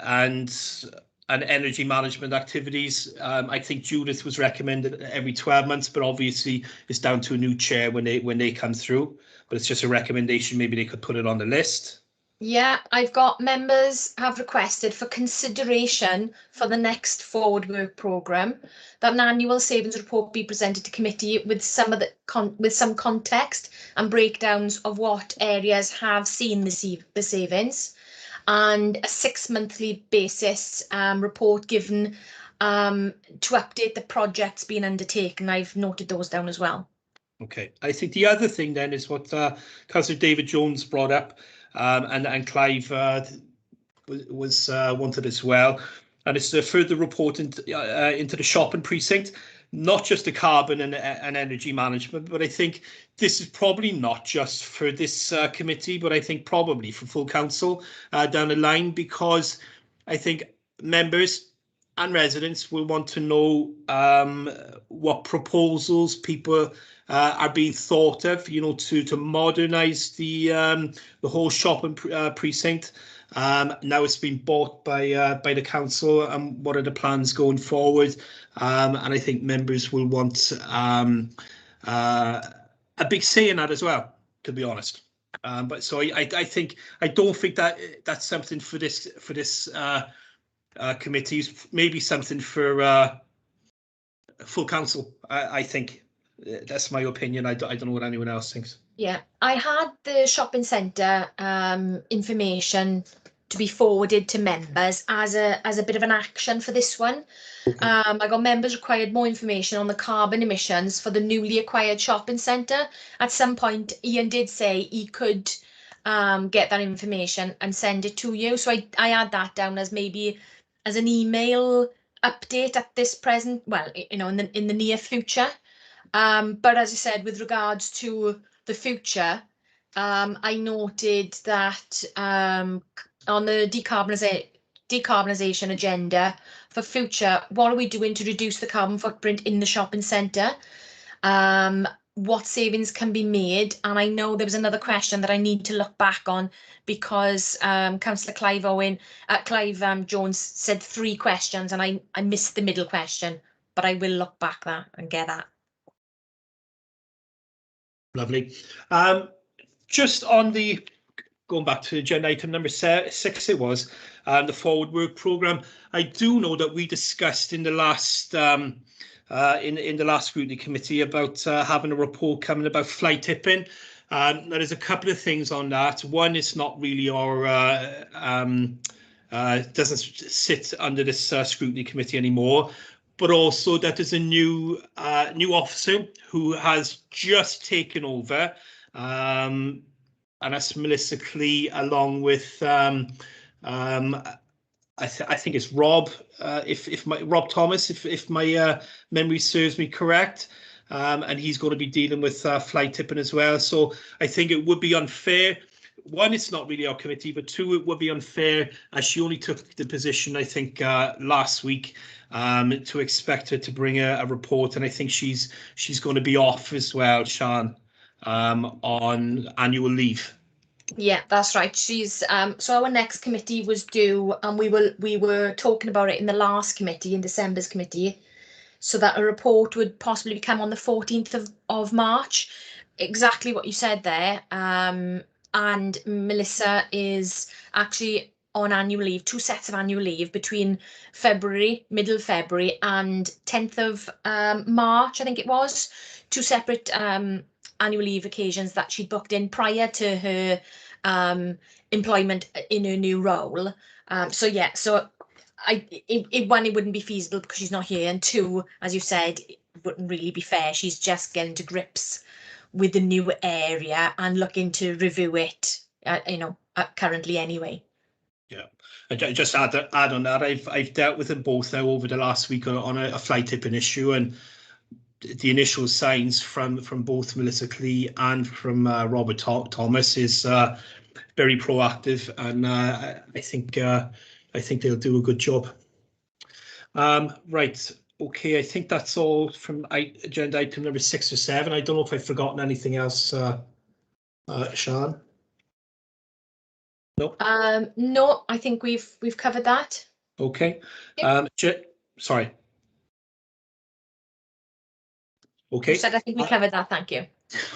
A: and energy management activities. I think Judith was recommended every 12 months, but obviously it's down to a new chair when they come through. But it's just a recommendation. Maybe they could put it on the list.
M: Yeah, I've got members have requested for consideration for the next forward work programme that an annual savings report be presented to committee with some context and breakdowns of what areas have seen the savings, and a 6-monthly basis report given to update the projects being undertaken. I've noted those down as well.
A: Okay, I think the other thing then is what Councillor David Jones brought up. And Clive was wanted as well, and it's a further report into the shopping precinct, not just the carbon and energy management, but I think this is probably not just for this committee, but I think probably for full council down the line, because I think members and residents will want to know what proposals people are being thought of, you know, to modernise the whole shopping precinct. Now it's been bought by the council, and what are the plans going forward? And I think members will want a big say in that as well, to be honest. But so I don't think that that's something for this committee. Maybe something for full council. I think. That's my opinion. I don't know what anyone else thinks.
M: Yeah, I had the shopping centre information to be forwarded to members as a bit of an action for this one. Okay. I got members required more information on the carbon emissions for the newly acquired shopping centre. At some point, Ian did say he could get that information and send it to you. So I add that down as maybe as an email update at this present, well, you know, in the near future. But as I said, with regards to the future, I noted that on the decarbonisation agenda for future, what are we doing to reduce the carbon footprint in the shopping centre? What savings can be made? And I know there was another question that I need to look back on, because Councillor Clive Jones said 3 questions and I missed the middle question, but I will look back that and get that.
A: Lovely. Just on the, going back to agenda item number 6, it was the forward work programme. I do know that we discussed in the last in the last scrutiny committee about having a report coming about fly tipping. There's a couple of things on that. One, it's not really our doesn't sit under this scrutiny committee anymore. But also that there's a new officer who has just taken over, and that's Melissa Clee, along with I think it's Rob, Rob Thomas, if my memory serves me correct, and he's going to be dealing with fly tipping as well. So I think it would be unfair. 1, it's not really our committee, but 2, it would be unfair, as she only took the position, I think, last week, to expect her to bring a report. And I think she's going to be off as well, Sian, on annual leave.
M: Yeah, that's right. She's so our next committee was due, and we were talking about it in the last committee, in December's committee, so that a report would possibly come on the 14th of March. Exactly what you said there. And Melissa is actually on annual leave, 2 sets of annual leave between middle February and 10th of March, I think it was. 2 separate annual leave occasions that she'd booked in prior to her employment in her new role. So yeah, so one, it wouldn't be feasible because she's not here, and two, as you said, it wouldn't really be fair. She's just getting to grips with the new area and looking to review it, currently anyway.
A: Yeah, I just add on that. I've dealt with them both now over the last week on a fly tipping issue, and the initial signs from both Melissa Clee and from Robert Thomas is very proactive, and I think they'll do a good job. Right. Okay, I think that's all from agenda item number 6 or 7. I don't know if I've forgotten anything else, Sian. No.
M: No, I think we've covered that.
A: Okay. Sorry. Okay.
M: You said I think we covered that. Thank you.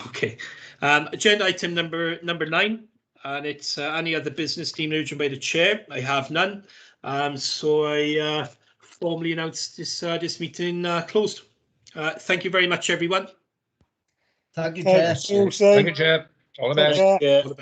A: Okay. Agenda item number 9, and it's any other business deemed urgent by the chair. I have none. So I formally announce this meeting closed. Thank you very much, everyone.
L: Thank you, Chair.
C: Thank you, Chair. All the best.
H: Yeah.